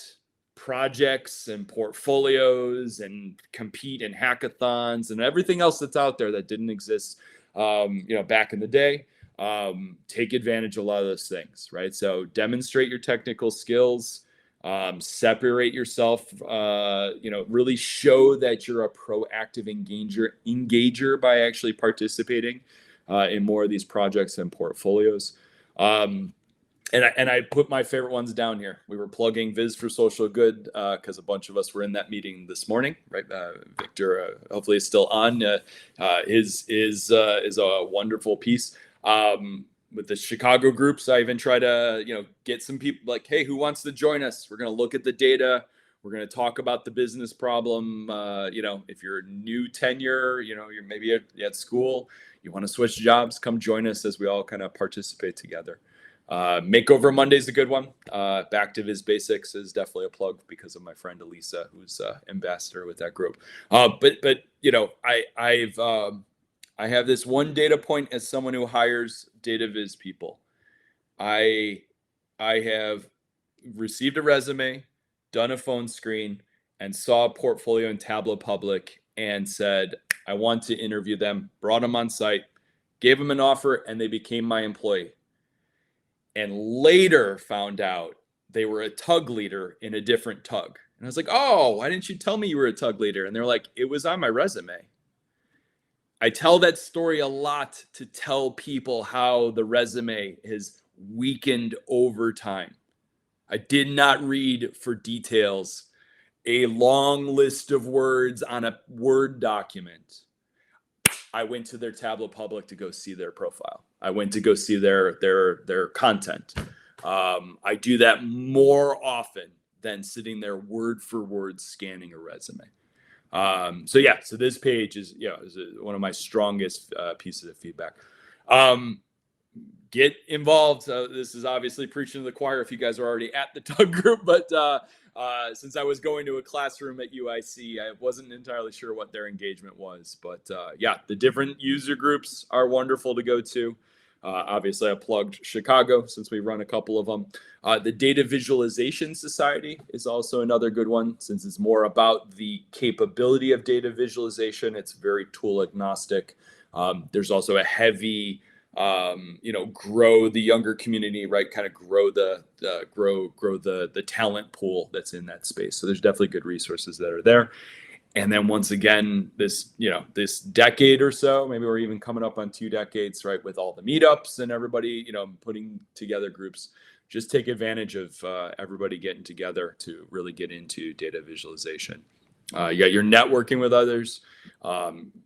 projects and portfolios and compete in hackathons and everything else that's out there that didn't exist, back in the day, take advantage of a lot of those things, right? So demonstrate your technical skills. Separate yourself, really show that you're a proactive engager by actually participating in more of these projects and portfolios. And I put my favorite ones down here. We were plugging Viz for Social Good because a bunch of us were in that meeting this morning, right? Victor, hopefully is still on. Is a wonderful piece. With the Chicago groups, I even try to, get some people like, hey, who wants to join us? We're going to look at the data. We're going to talk about the business problem. If you're new tenure, you're maybe at school, you want to switch jobs, come join us as we all kind of participate together. Makeover Monday is a good one. Back to Viz Basics is definitely a plug because of my friend Elisa, who's ambassador with that group. But I have this one data point as someone who hires data viz people. I I have received a resume, done a phone screen, and saw a portfolio in Tableau Public and said, I want to interview them, brought them on site, gave them an offer, and they became my employee. And later found out they were a tug leader in a different tug. And I was like, oh, why didn't you tell me you were a tug leader? And they're like, it was on my resume. I tell that story a lot to tell people how the resume has weakened over time. I did not read for details a long list of words on a Word document. I went to their Tableau Public to go see their profile. I went to go see their content. I do that more often than sitting there word for word scanning a resume. So this page is one of my strongest pieces of feedback. Get involved. This is obviously preaching to the choir if you guys are already at the tug group, but since I was going to a classroom at UIC, I wasn't entirely sure what their engagement was. But the different user groups are wonderful to go to. Obviously, I plugged Chicago since we run a couple of them. The Data Visualization Society is also another good one since it's more about the capability of data visualization. It's very tool agnostic. There's also a heavy grow the younger community, right? Kind of grow the talent pool that's in that space. So there's definitely good resources that are there. And then once again, this decade or so, maybe we're even coming up on 2 decades, right? With all the meetups and everybody, putting together groups, just take advantage of everybody getting together to really get into data visualization. You're networking with others.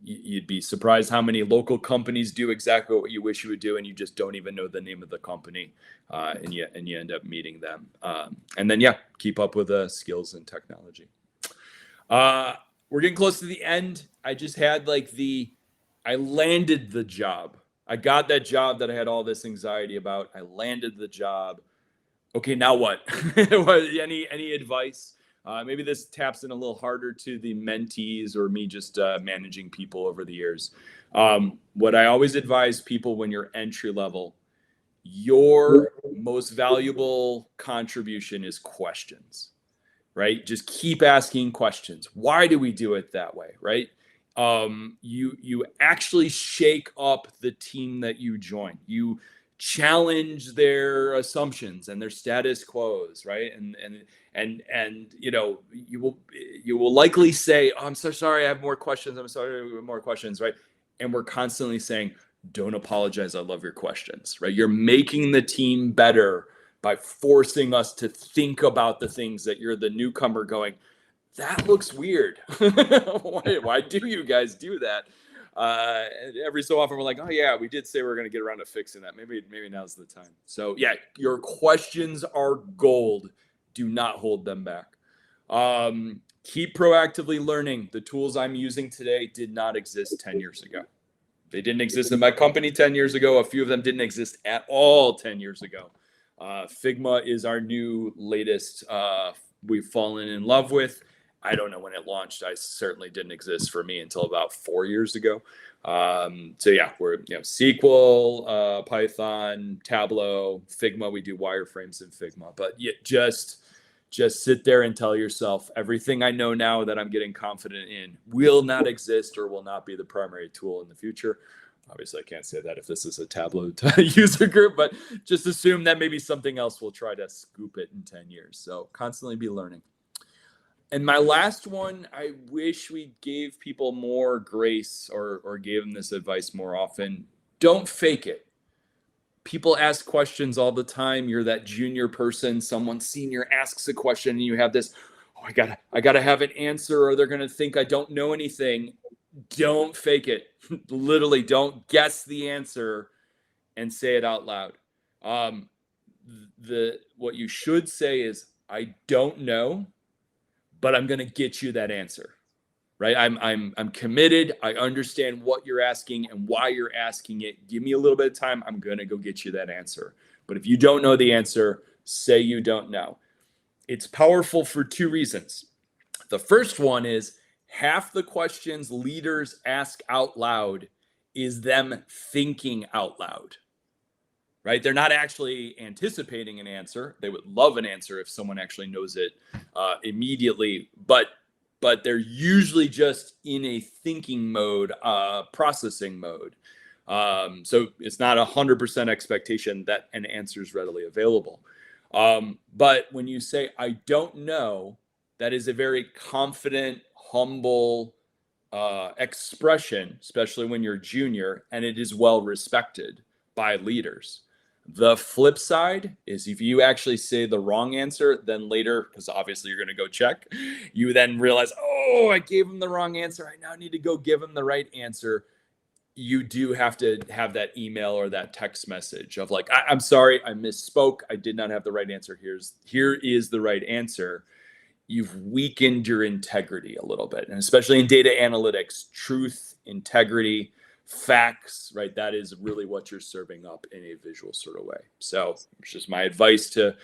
You'd be surprised how many local companies do exactly what you wish you would do, and you just don't even know the name of the company, and you end up meeting them. And then keep up with the skills and technology. We're getting close to the end. I just had I landed the job. I got that job that I had all this anxiety about. I landed the job. Okay, now what? Any advice? Maybe this taps in a little harder to the mentees or me just managing people over the years. What I always advise people when you're entry level, your most valuable contribution is questions, right? Just keep asking questions. Why do we do it that way, right? You actually shake up the team that you join. You challenge their assumptions and their status quos, right? And you will likely say, oh, I'm so sorry, I have more questions. I'm sorry, I have more questions, right? And we're constantly saying, don't apologize, I love your questions, right? You're making the team better by forcing us to think about the things that you're the newcomer going, that looks weird. Why do you guys do that? Every so often we're like, oh yeah, we did say we're going to get around to fixing that. Maybe now's the time. So your questions are gold. Do not hold them back. Keep proactively learning. The tools I'm using today did not exist 10 years ago. They didn't exist in my company 10 years ago. A few of them didn't exist at all 10 years ago. Figma is our new latest we've fallen in love with. I don't know when it launched. I certainly didn't exist for me until about 4 years ago. We're SQL, Python, Tableau, Figma. We do wireframes in Figma, but just sit there and tell yourself everything I know now that I'm getting confident in will not exist or will not be the primary tool in the future. Obviously, I can't say that if this is a Tableau user group, but just assume that maybe something else will try to scoop it in 10 years. So constantly be learning. And my last one, I wish we gave people more grace or gave them this advice more often. Don't fake it. People ask questions all the time. You're that junior person, someone senior asks a question and you have this, oh, I gotta have an answer or they're going to think I don't know anything. Don't fake it. Literally don't guess the answer and say it out loud. What you should say is, I don't know, but I'm going to get you that answer, right? I'm committed. I understand what you're asking and why you're asking it. Give me a little bit of time. I'm going to go get you that answer. But if you don't know the answer, say you don't know. It's powerful for 2 reasons. The first one is half the questions leaders ask out loud is them thinking out loud, right? They're not actually anticipating an answer. They would love an answer if someone actually knows it immediately, but they're usually just in a thinking mode, processing mode. So it's not 100% expectation that an answer is readily available. But when you say, I don't know, that is a very confident, humble expression, especially when you're junior, and it is well respected by leaders. The flip side is if you actually say the wrong answer, then later, because obviously you're going to go check, you then realize, oh, I gave him the wrong answer. I now need to go give him the right answer. You do have to have that email or that text message of like, I'm sorry, I misspoke. I did not have the right answer. Here is the right answer. You've weakened your integrity a little bit. And especially in data analytics, truth, integrity, facts, right? That is really what you're serving up in a visual sort of way. So it's just my advice to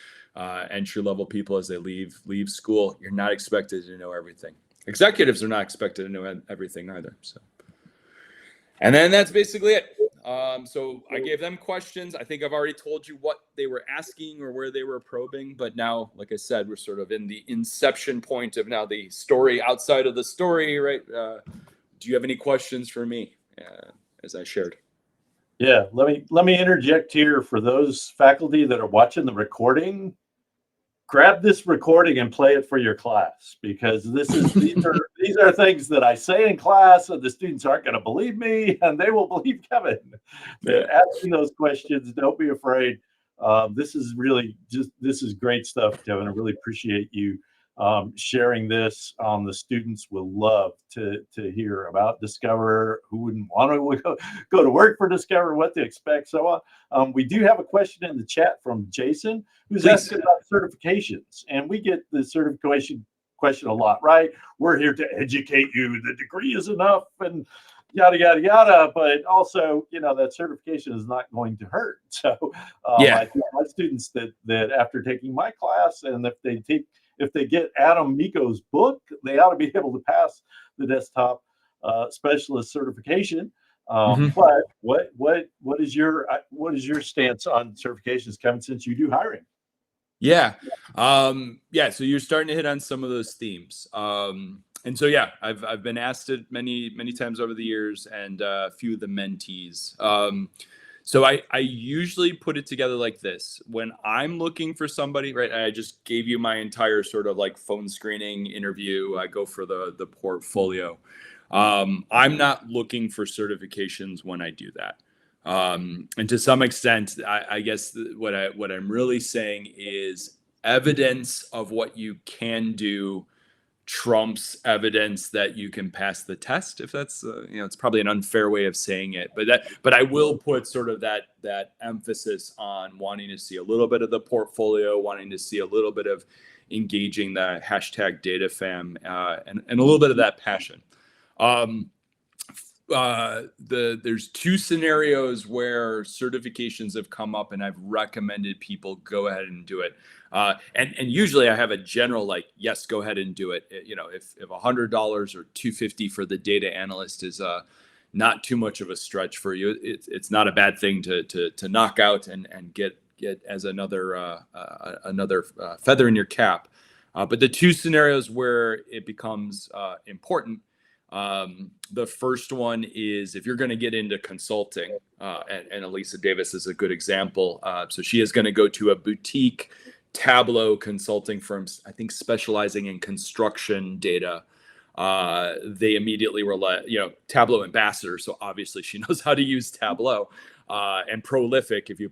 entry-level people as they leave school. You're not expected to know everything. Executives are not expected to know everything either. So, and then that's basically it. So I gave them questions. I think I've already told you what they were asking or where they were probing, but now, like I said, we're sort of in the inception point of now the story outside of the story, right? Do you have any questions for me as I shared? Yeah, let me interject here for those faculty that are watching the recording. Grab this recording and play it for your class, because these are things that I say in class, and the students aren't going to believe me, and they will believe Kevin. They're asking those questions. Don't be afraid. This is great stuff, Kevin. I really appreciate you sharing this. The students will love to hear about Discover. Who wouldn't want to go to work for Discover, what to expect, so on. We do have a question in the chat from Jason, who's asking about certifications, and we get the certification question a lot, right? We're here to educate you. The degree is enough, and yada yada yada. But also, that certification is not going to hurt. So I think my students that after taking my class, and if they get Adam Miko's book, they ought to be able to pass the desktop specialist certification. But what is your stance on certifications, Kevin, since you do hiring? Yeah. So you're starting to hit on some of those themes. And so, I've been asked it many, many times over the years, and a few of the mentees. So I usually put it together like this. When I'm looking for somebody, right, I just gave you my entire sort of like phone screening interview. I go for the portfolio. I'm not looking for certifications when I do that. And to some extent, I guess what I'm really saying is evidence of what you can do trumps evidence that you can pass the test. If that's it's probably an unfair way of saying it, but I will put sort of that emphasis on wanting to see a little bit of the portfolio, wanting to see a little bit of engaging the hashtag data fam, and a little bit of that passion. There's two scenarios where certifications have come up, and I've recommended people go ahead and do it. And usually I have a general like, yes, go ahead and do it. If $100 or $250 for the data analyst is not too much of a stretch for you, it's not a bad thing to knock out and get as another feather in your cap. But the two scenarios where it becomes important. The first one is if you're going to get into consulting, and Elisa Davis is a good example. So she is going to go to a boutique Tableau consulting firm, I think specializing in construction data. They immediately were like, Tableau ambassador. So obviously she knows how to use Tableau, and prolific if you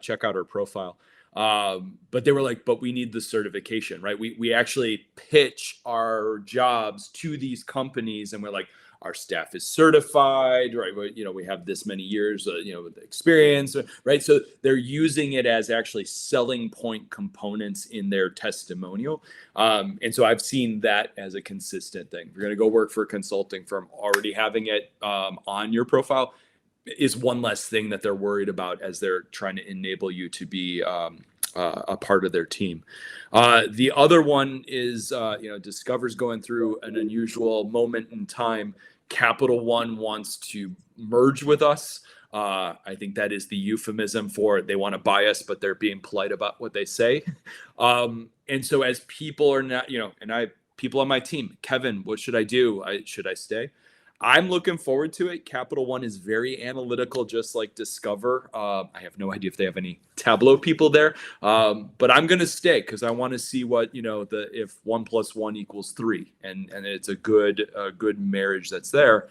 check out her profile. But they were like, but we need the certification, right? We actually pitch our jobs to these companies, and we're like, our staff is certified, right? We have this many years, with experience, right? So they're using it as actually selling point components in their testimonial. And so I've seen that as a consistent thing. If you're going to go work for a consulting firm, already having it on your profile is one less thing that they're worried about as they're trying to enable you to be a part of their team. The other one is, Discover's going through an unusual moment in time. Capital One wants to merge with us. I think that is the euphemism for they want to buy us, but they're being polite about what they say. And so as people are not, and people on my team, Kevin, what should I do? Should I stay? I'm looking forward to it. Capital One is very analytical, just like Discover. I have no idea if they have any Tableau people there, but I'm going to stay because I want to see what, if 1 + 1 = 3, and it's a good marriage that's there.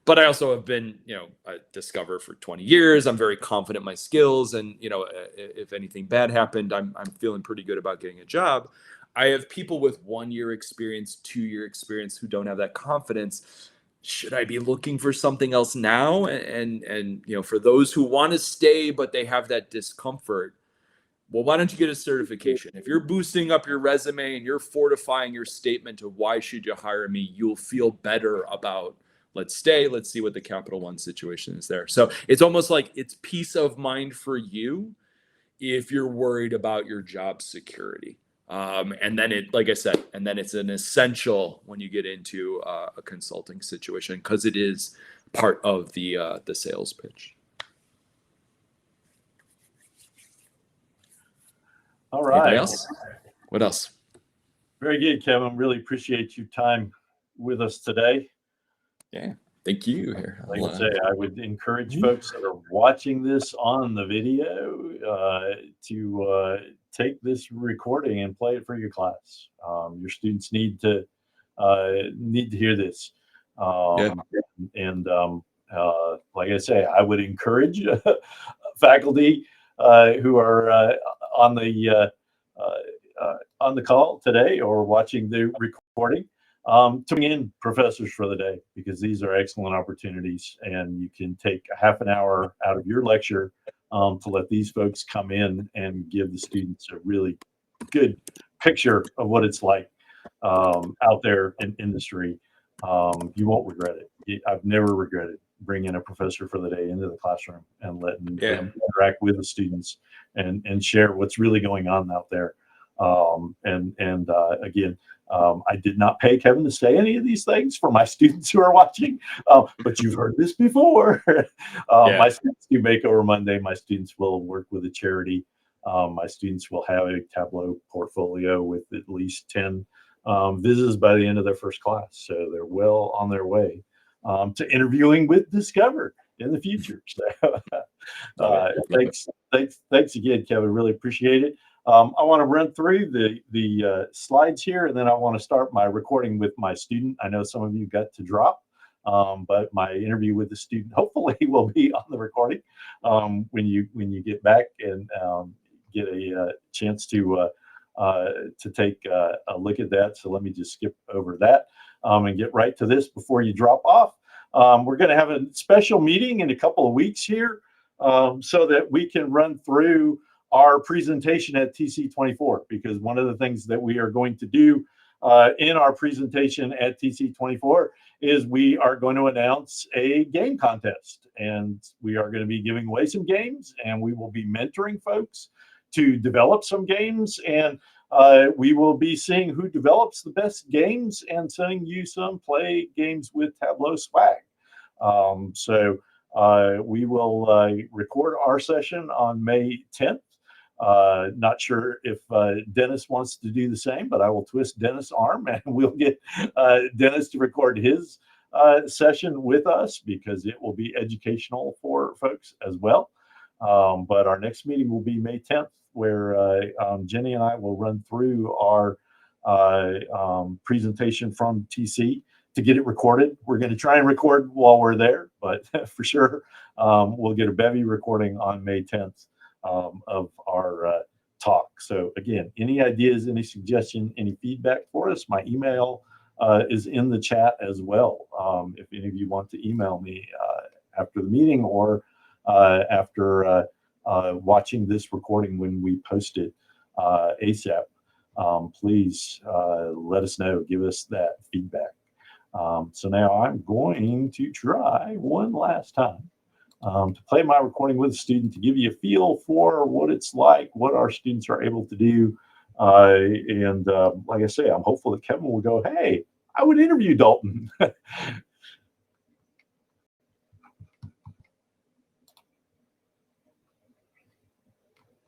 But I also have been, at Discover for 20 years. I'm very confident in my skills, and if anything bad happened, I'm feeling pretty good about getting a job. I have people with 1 year experience, 2 year experience who don't have that confidence. Should I be looking for something else now? And for those who want to stay, but they have that discomfort, well, why don't you get a certification? If you're boosting up your resume and you're fortifying your statement of why should you hire me, you'll feel better about, let's stay, let's see what the Capital One situation is there. So it's almost like it's peace of mind for you if you're worried about your job security. And then like I said, and then it's an essential when you get into a consulting situation because it is part of the sales pitch. All right. Anything else? What else? Very good, Kevin. Really appreciate your time with us today. Yeah. Thank you. Here, like I say, I would encourage folks that are watching this on the video to take this recording and play it for your class. Your students need to hear this. And like I say, I would encourage faculty who are on the call today or watching the recording. To bring in professors for the day, because these are excellent opportunities, and you can take a half an hour out of your lecture to let these folks come in and give the students a really good picture of what it's like out there in industry. You won't regret it. I've never regretted bringing a professor for the day into the classroom and letting them interact with the students and share what's really going on out there. Again, I did not pay Kevin to say any of these things for my students who are watching, but you've heard this before. My students do Makeover Monday. My students will work with a charity. My students will have a Tableau portfolio with at least 10 visits by the end of their first class. So they're well on their way to interviewing with Discover in the future. So thanks again, Kevin. Really appreciate it. I want to run through the slides here, and then I want to start my recording with my student. I know some of you got to drop, but my interview with the student hopefully will be on the recording when you get back and get a chance to take a look at that. So let me just skip over that and get right to this before you drop off. We're going to have a special meeting in a couple of weeks here so that we can run through our presentation at TC24, because one of the things that we are going to do in our presentation at TC24 is we are going to announce a game contest, and we are going to be giving away some games, and we will be mentoring folks to develop some games, and we will be seeing who develops the best games and sending you some play games with Tableau swag. We will record our session on May 10th. Not sure if Dennis wants to do the same, but I will twist Dennis' arm and we'll get Dennis to record his session with us, because it will be educational for folks as well. But our next meeting will be May 10th, where Jenny and I will run through our presentation from TC to get it recorded. We're going to try and record while we're there, but for sure we'll get a bevy recording on May 10th. Of our talk. So again, any ideas, any suggestion, any feedback for us, my email is in the chat as well. If any of you want to email me after the meeting or after watching this recording when we post it ASAP, please let us know, give us that feedback. So now I'm going to try one last time to play my recording with a student to give you a feel for what it's like, what our students are able to do. Like I say, I'm hopeful that Kevin will go, hey, I would interview Dalton.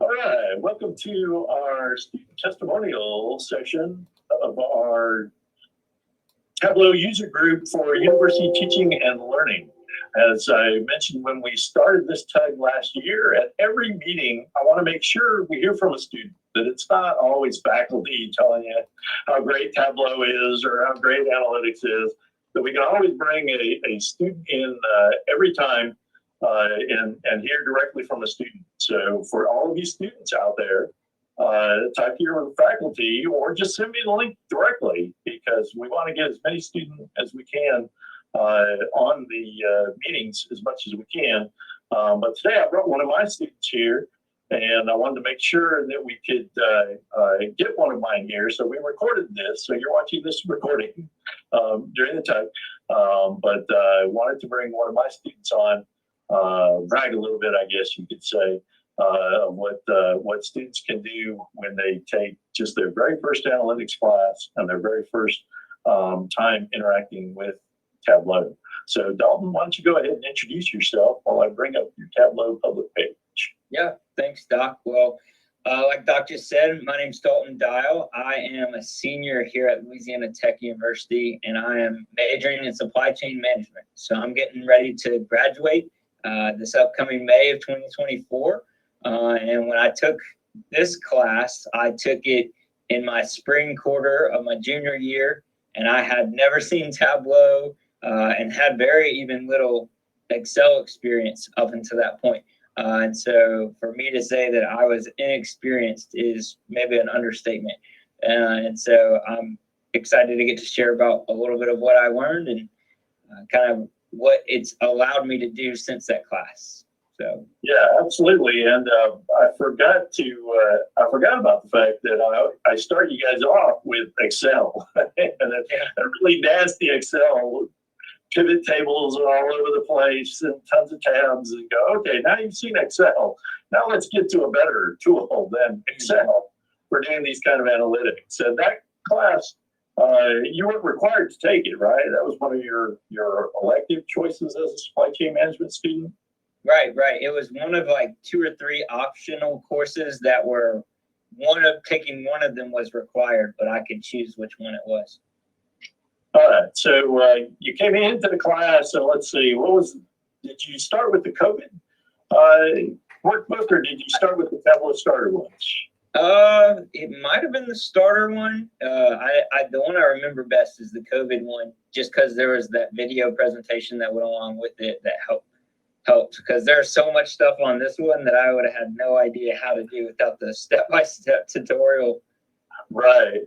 All right, welcome to our student testimonial section of our Tableau user group for university teaching and learning. As I mentioned when we started this tag last year, at every meeting, I want to make sure we hear from a student, that it's not always faculty telling you how great Tableau is or how great analytics is, that we can always bring a student in every time and hear directly from a student. So for all of you students out there, talk to your faculty or just send me the link directly, because we want to get as many students as we can on the meetings as much as we can. But today I brought one of my students here, and I wanted to make sure that we could get one of mine here. So we recorded this. So you're watching this recording during the time. But I wanted to bring one of my students on, brag a little bit, I guess you could say, of what students can do when they take just their very first analytics class and their very first time interacting with Tableau. So Dalton, why don't you go ahead and introduce yourself while I bring up your Tableau public page. Yeah, thanks, Doc. Well, like Doc just said, my name's Dalton Diel. I am a senior here at Louisiana Tech University, and I am majoring in supply chain management. So I'm getting ready to graduate this upcoming May of 2024. And when I took this class, I took it in my spring quarter of my junior year, and I had never seen Tableau and had very even little Excel experience up until that point. And so for me to say that I was inexperienced is maybe an understatement. And so I'm excited to get to share about a little bit of what I learned and kind of what it's allowed me to do since that class. So yeah, absolutely. And I forgot about the fact that I started you guys off with Excel and a really nasty Excel. Pivot tables are all over the place and tons of tabs, and go, okay, now you've seen Excel. Now let's get to a better tool than Excel for doing these kind of analytics. And that class, you weren't required to take it, right? That was one of your elective choices as a supply chain management student. Right. It was one of like 2 or 3 optional courses that were taking one of them was required, but I could choose which one it was. All right, so you came into the class, and let's see, did you start with the COVID workbook, or did you start with the Tableau starter lunch? It might have been the starter one. The one I remember best is the COVID one, just because there was that video presentation that went along with it that helped, because there's so much stuff on this one that I would have had no idea how to do without the step-by-step tutorial. Right.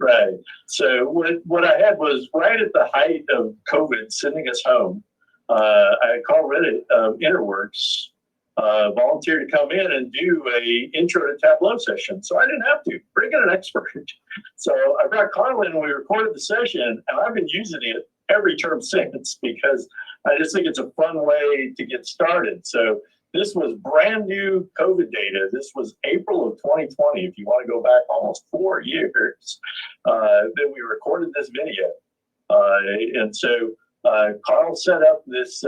So what I had was right at the height of COVID sending us home. I called Reddit Interworks, volunteered to come in and do a intro to Tableau session. So I didn't have to bring in an expert. So I brought Carl in and we recorded the session, and I've been using it every term since, because I just think it's a fun way to get started. So this was brand new COVID data. This was April of 2020. If you want to go back almost 4 years, that we recorded this video. And so Carl set up this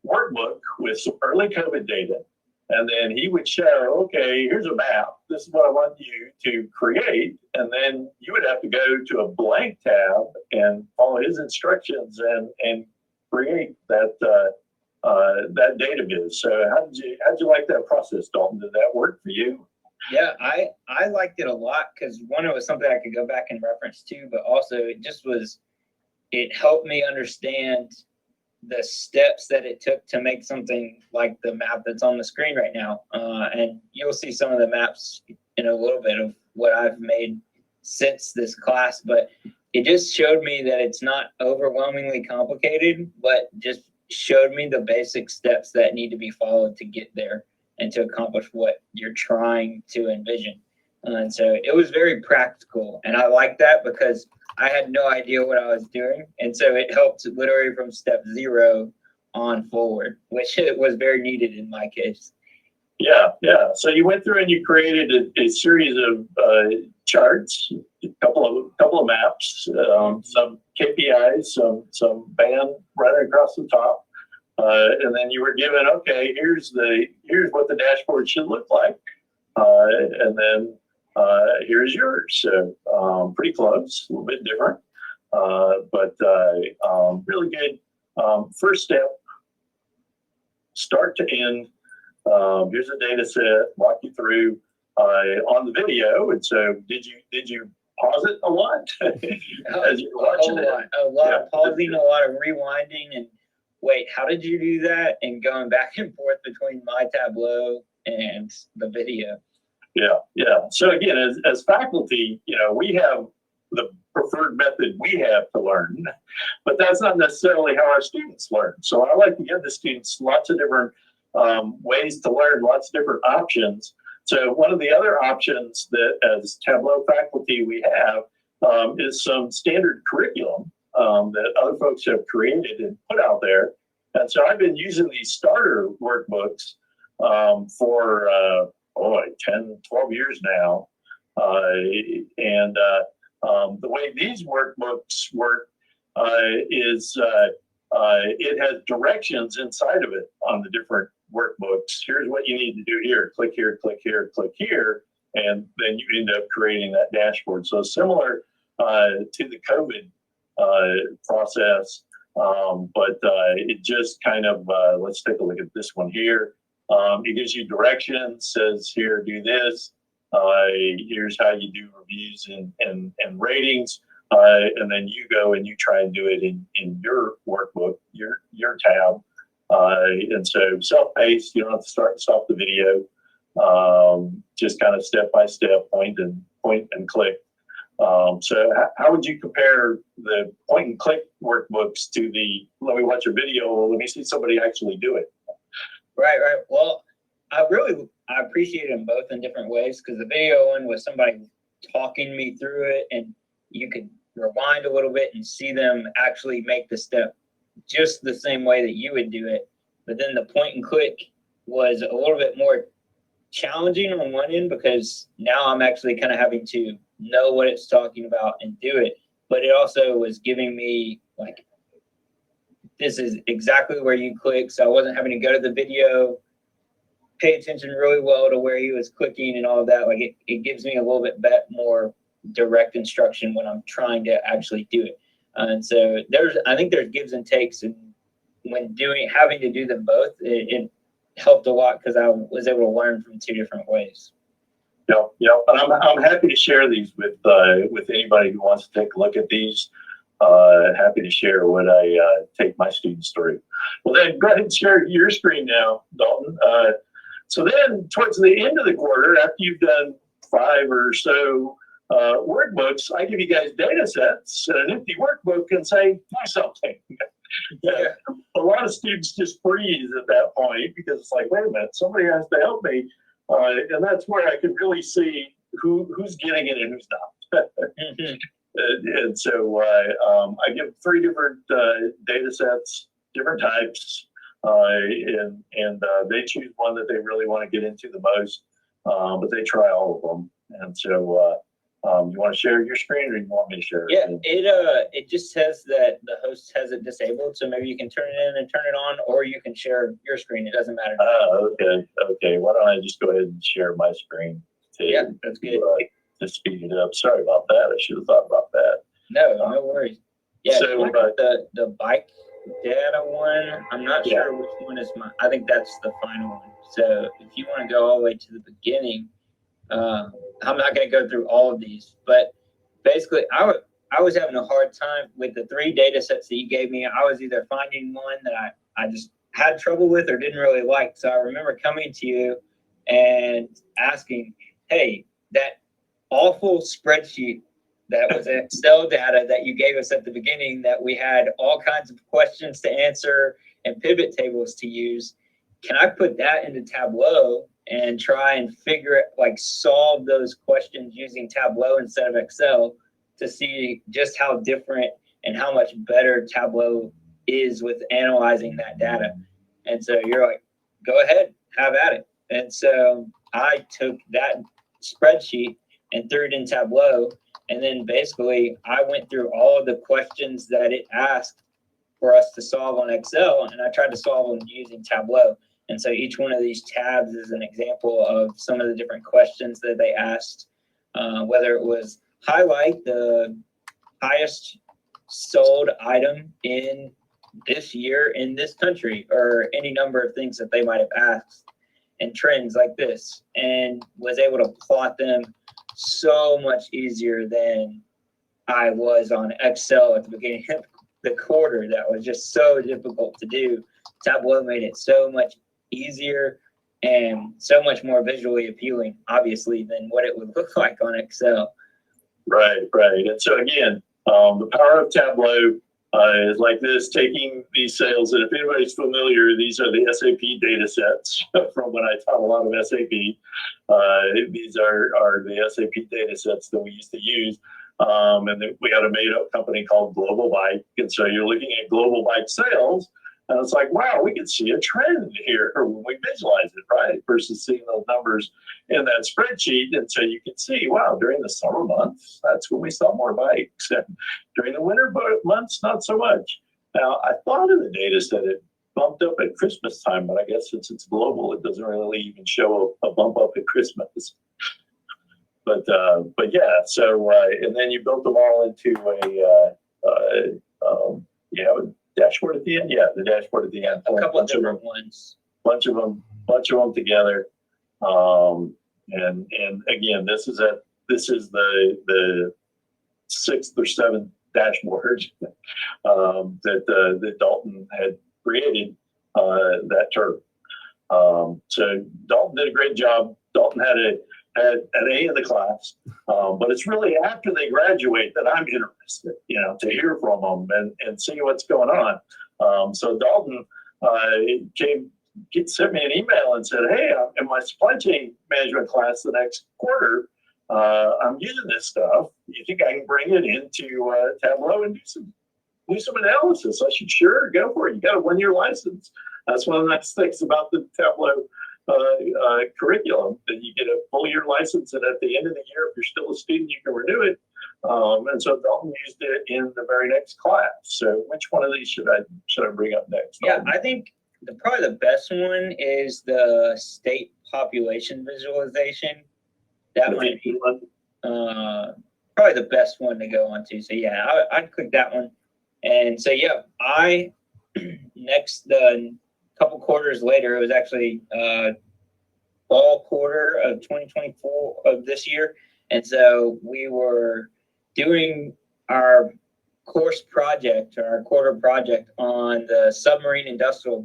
workbook with some early COVID data. And then he would show, okay, here's a map. This is what I want you to create. And then you would have to go to a blank tab and follow his instructions and create that data viz. So how'd you like that process, Dalton? Did that work for you? Yeah, I liked it a lot, because one, it was something I could go back and reference to, but also it helped me understand the steps that it took to make something like the map that's on the screen right now. And you'll see some of the maps in a little bit of what I've made since this class, but it just showed me that it's not overwhelmingly complicated, but just showed me the basic steps that need to be followed to get there and to accomplish what you're trying to envision. And so it was very practical, and I like that because I had no idea what I was doing. And so it helped literally from step 0 on forward, which it was very needed in my case. Yeah. So you went through and you created a series of charts, a couple of maps, some KPIs, some band right across the top, And then you were given, okay, here's what the dashboard should look like. And then here's yours. So pretty close, a little bit different, but really good. First step, start to end. Here's a data set, walk you through on the video. And so did you pause it a lot as you're watching it? A lot of pausing, a lot of rewinding, and wait, how did you do that? And going back and forth between my Tableau and the video. Yeah. So again, as faculty, we have the preferred method we have to learn, but that's not necessarily how our students learn. So I like to give the students lots of different ways to learn, lots of different options. So one of the other options that as Tableau faculty we have is some standard curriculum that other folks have created and put out there. And so I've been using these starter workbooks for 10, 12 years now. And the way these workbooks work is it has directions inside of it on the different workbooks. Here's what you need to do here. Click here, click here, click here. And then you end up creating that dashboard. So similar to the COVID process, but it just kind of, let's take a look at this one here. It gives you directions, says here, do this. Here's how you do reviews and ratings. And then you go and you try and do it in your workbook, your tab. And so self-paced, you don't have to start and stop the video. Just kind of step by step, point and click. So how would you compare the point and click workbooks to the, let me watch a video, let me see somebody actually do it? Right. Well, I appreciate them both in different ways, because the video one was somebody talking me through it, and you could rewind a little bit and see them actually make the step just the same way that you would do it. But then the point and click was a little bit more challenging on one end, because now I'm actually kind of having to know what it's talking about and do it. But it also was giving me like, this is exactly where you click. So I wasn't having to go to the video, pay attention really well to where he was clicking and all of that. Like it gives me a little bit more direct instruction when I'm trying to actually do it. And so I think there's gives and takes, and when having to do them both, it helped a lot, because I was able to learn from two different ways. Yeah. And I'm happy to share these with anybody who wants to take a look at these. Happy to share what I take my students through. Well, then go ahead and share your screen now, Dalton. So then towards the end of the quarter, after you've done 5 or so workbooks, I give you guys data sets and an empty workbook and say, do something. Yeah. A lot of students just freeze at that point, because it's like, wait a minute, somebody has to help me. And that's where I could really see who's getting it and who's not. And so I give 3 different data sets, different types, and they choose one that they really want to get into the most, but they try all of them. And so you want to share your screen, or you want me to share it? Yeah, it just says that the host has it disabled, so maybe you can turn it in and turn it on, or you can share your screen. It doesn't matter. Okay. Why don't I just go ahead and share my screen Yeah, that's good. To speed it up. Sorry about that. I should have thought about that. No worries. Yeah, so the bike data one, I'm not sure which one is mine. I think that's the final one. So if you want to go all the way to the beginning, I'm not going to go through all of these, but basically I was having a hard time with the 3 data sets that you gave me. I was either finding one that I just had trouble with or didn't really like. So I remember coming to you and asking, hey, that awful spreadsheet that was Excel data that you gave us at the beginning, that we had all kinds of questions to answer and pivot tables to use, can I put that into Tableau and try and solve those questions using Tableau instead of Excel, to see just how different and how much better Tableau is with analyzing that data? And so you're like, go ahead, have at it. And so I took that spreadsheet and threw it in Tableau. And then basically I went through all of the questions that it asked for us to solve on Excel, and I tried to solve them using Tableau. And so each one of these tabs is an example of some of the different questions that they asked, whether it was highlight the highest sold item in this year in this country, or any number of things that they might have asked, and trends like this, and was able to plot them so much easier than I was on Excel at the beginning of the quarter. That was just so difficult to do. Tableau made it so much easier and so much more visually appealing, obviously, than what it would look like on Excel. Right. And so again, the power of Tableau is like this, taking these sales, and if anybody's familiar, these are the SAP data sets from when I taught a lot of SAP. These are the SAP data sets that we used to use. And then we had a made-up company called Global Bike. And so you're looking at Global Bike sales, and it's like, wow, we can see a trend here when we visualize it, right? Versus seeing those numbers in that spreadsheet. And so you can see, wow, during the summer months, that's when we sell more bikes. And during the winter months, not so much. Now, I thought in the data set it bumped up at Christmas time, but I guess since it's global, it doesn't really even show a bump up at Christmas. But yeah, so and then you built them all into a dashboard at the end. Yeah, the dashboard at the end. A couple of different ones. Bunch of them together. And again, this is the sixth or seventh dashboard that Dalton had created that term. So Dalton did a great job. Dalton had an A in the class, but it's really after they graduate that I'm interested, to hear from them and see what's going on. So Dalton sent me an email and said, hey, in my supply chain management class the next quarter, I'm using this stuff. You think I can bring it into Tableau and do some analysis? I said, sure, go for it. You got a 1-year license. That's one of the nice things about the Tableau curriculum, that you get a full year license, and at the end of the year, if you're still a student, you can renew it. And so Dalton used it in the very next class. So which one of these should I bring up next? Yeah, I think probably the best one is the state population visualization. That might be probably the best one to go on to. So yeah, I'd click that one. And so yeah, the couple quarters later, it was actually fall quarter of 2024 of this year. And so we were doing our course project, or our quarter project, on the submarine industrial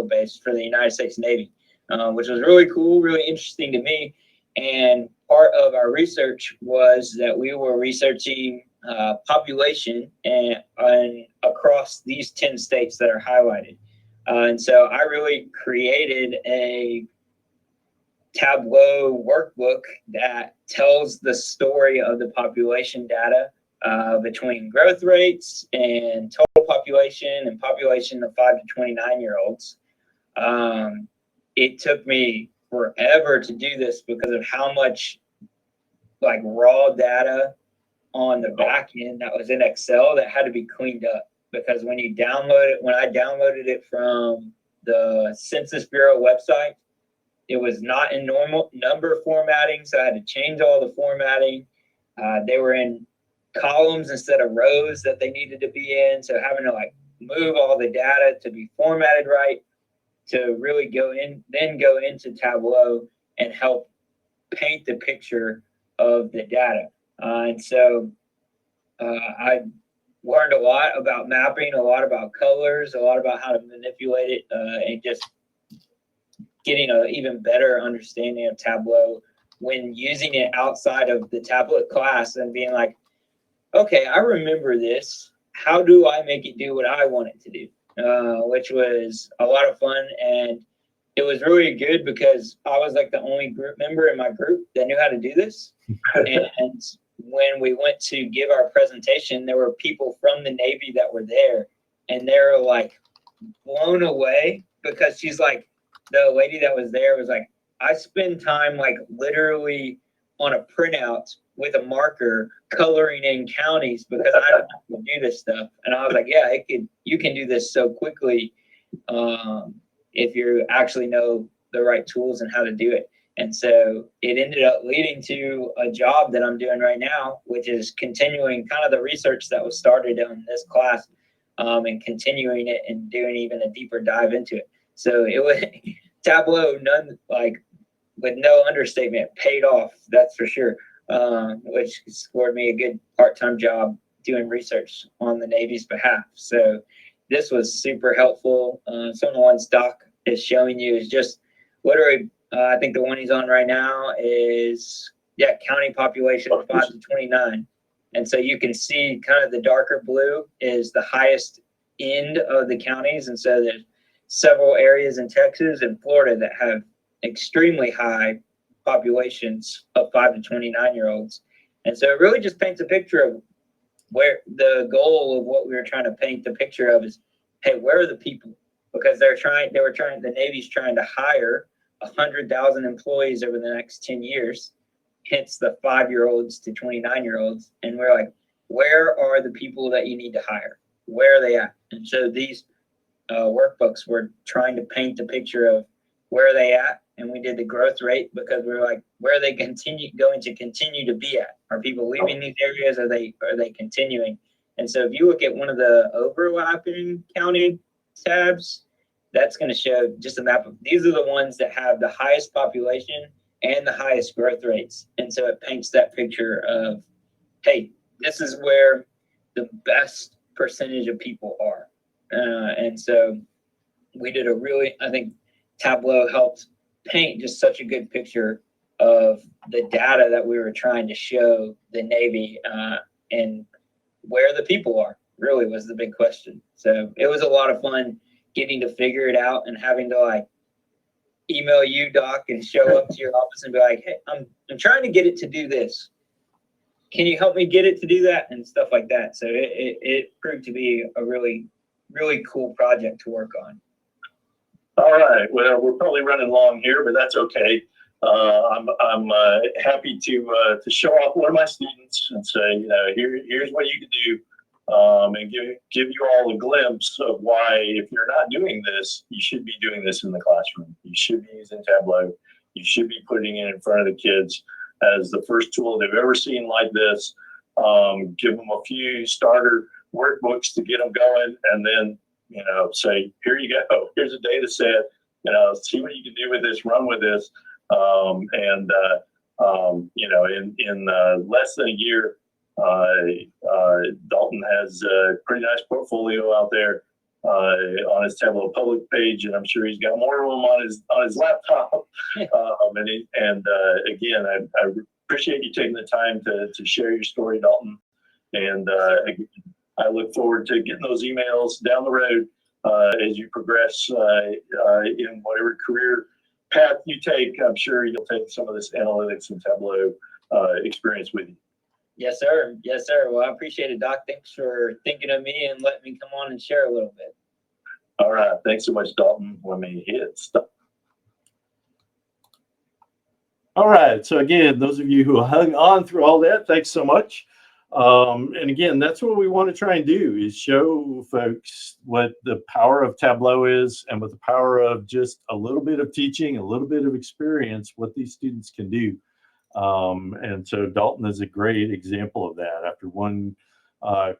base for the United States Navy, which was really cool, really interesting to me. And part of our research was that we were researching population and across these 10 states that are highlighted. And so I really created a Tableau workbook that tells the story of the population data between growth rates and total population and population of 5 to 29-year-olds. It took me forever to do this because of how much raw data on the back end that was in Excel that had to be cleaned up. Because when I downloaded it from the Census Bureau website, it was not in normal number formatting, so I had to change all the formatting. They were in columns instead of rows that they needed to be in, so having to move all the data to be formatted right to really go into Tableau and help paint the picture of the data. And so I learned a lot about mapping, a lot about colors, a lot about how to manipulate it, and just getting an even better understanding of Tableau when using it outside of the tablet class and being like, okay, I remember this. How do I make it do what I want it to do? Which was a lot of fun. And it was really good because I was the only group member in my group that knew how to do this. And when we went to give our presentation, there were people from the Navy that were there, and they were blown away because she's the lady that was there was I spend time literally on a printout with a marker coloring in counties because I don't have to do this stuff. And I was like, yeah, you can do this so quickly if you actually know the right tools and how to do it. And so it ended up leading to a job that I'm doing right now, which is continuing kind of the research that was started in this class and continuing it and doing even a deeper dive into it. So it was Tableau, with no understatement, paid off, that's for sure, which scored me a good part-time job doing research on the Navy's behalf. So this was super helpful. Some of the ones Doc is showing you is just literally, I think the one he's on right now is, county population of 5 to 29. And so you can see kind of the darker blue is the highest end of the counties. And so there's several areas in Texas and Florida that have extremely high populations of 5 to 29-year-olds. And so it really just paints a picture of where the goal of what we were trying to paint the picture of is, hey, where are the people? Because the Navy's trying to hire 100,000 employees over the next 10 years, hence the 5-year-olds to 29-year-olds. And we're like, where are the people that you need to hire? Where are they at? And so these workbooks were trying to paint the picture of where are they at? And we did the growth rate because we were like, where are they going to continue to be at? Are people leaving these areas? Are they continuing? And so if you look at one of the overlapping county tabs, that's going to show just a map of, these are the ones that have the highest population and the highest growth rates. And so it paints that picture of, hey, this is where the best percentage of people are. And so we did I think Tableau helped paint just such a good picture of the data that we were trying to show the Navy and where the people are really was the big question. So it was a lot of fun getting to figure it out and having to email you, Doc, and show up to your office and be like, hey, I'm trying to get it to do this. Can you help me get it to do that? And stuff like that. So it proved to be a really, really cool project to work on. All right. Well, we're probably running long here, but that's okay. I'm happy to show off one of my students and say, here's what you can do, and give you all a glimpse of why, if you're not doing this, you should be doing this in the classroom. You should be using Tableau. You should be putting it in front of the kids as the first tool they've ever seen like this. Give them a few starter workbooks to get them going, and then say, here you go. Here's a data set. See what you can do with this. Run with this. In less than a year, Dalton has a pretty nice portfolio out there on his Tableau public page, and I'm sure he's got more room on his laptop. Again, I appreciate you taking the time to share your story, Dalton. And I look forward to getting those emails down the road as you progress in whatever career path you take. I'm sure you'll take some of this analytics and Tableau experience with you. Yes, sir. Yes, sir. Well, I appreciate it, Doc. Thanks for thinking of me and letting me come on and share a little bit. All right. Thanks so much, Dalton. Let me hit stop. All right. So again, those of you who hung on through all that, thanks so much. And again, that's what we want to try and do, is show folks what the power of Tableau is, and what the power of just a little bit of teaching, a little bit of experience, what these students can do. And so Dalton is a great example of that. After one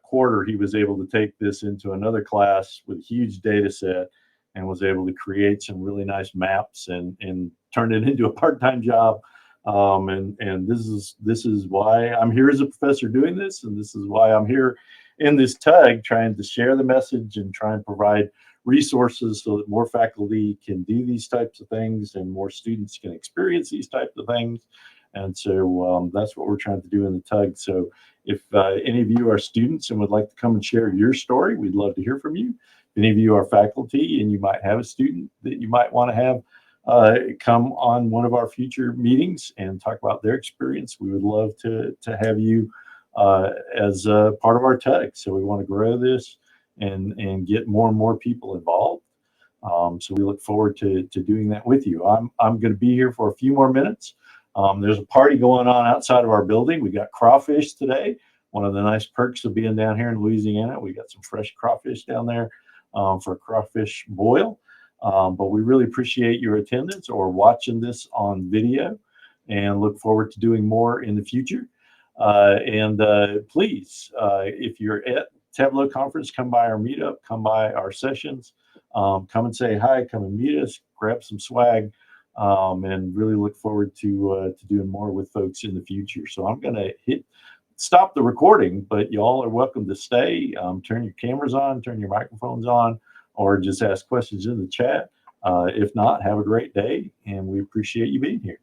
quarter, he was able to take this into another class with a huge data set and was able to create some really nice maps and turn it into a part-time job. And this is why I'm here as a professor doing this, and this is why I'm here in this tug trying to share the message and try and provide resources so that more faculty can do these types of things and more students can experience these types of things. And so that's what we're trying to do in the tug. So if any of you are students and would like to come and share your story, we'd love to hear from you. If any of you are faculty and you might have a student that you might want to have come on one of our future meetings and talk about their experience, we would love to have you as a part of our tug. So we want to grow this and get more and more people involved. So we look forward to doing that with you. I'm going to be here for a few more minutes. There's a party going on outside of our building. We got crawfish today. One of the nice perks of being down here in Louisiana, we got some fresh crawfish down there for a crawfish boil. But we really appreciate your attendance or watching this on video, and look forward to doing more in the future. Please, if you're at Tableau conference, come by our meetup, come by our sessions, come and say hi, come and meet us, grab some swag, and really look forward to doing more with folks in the future. So I'm going to stop the recording, but y'all are welcome to stay. Turn your cameras on, turn your microphones on, or just ask questions in the chat. If not, have a great day, and we appreciate you being here.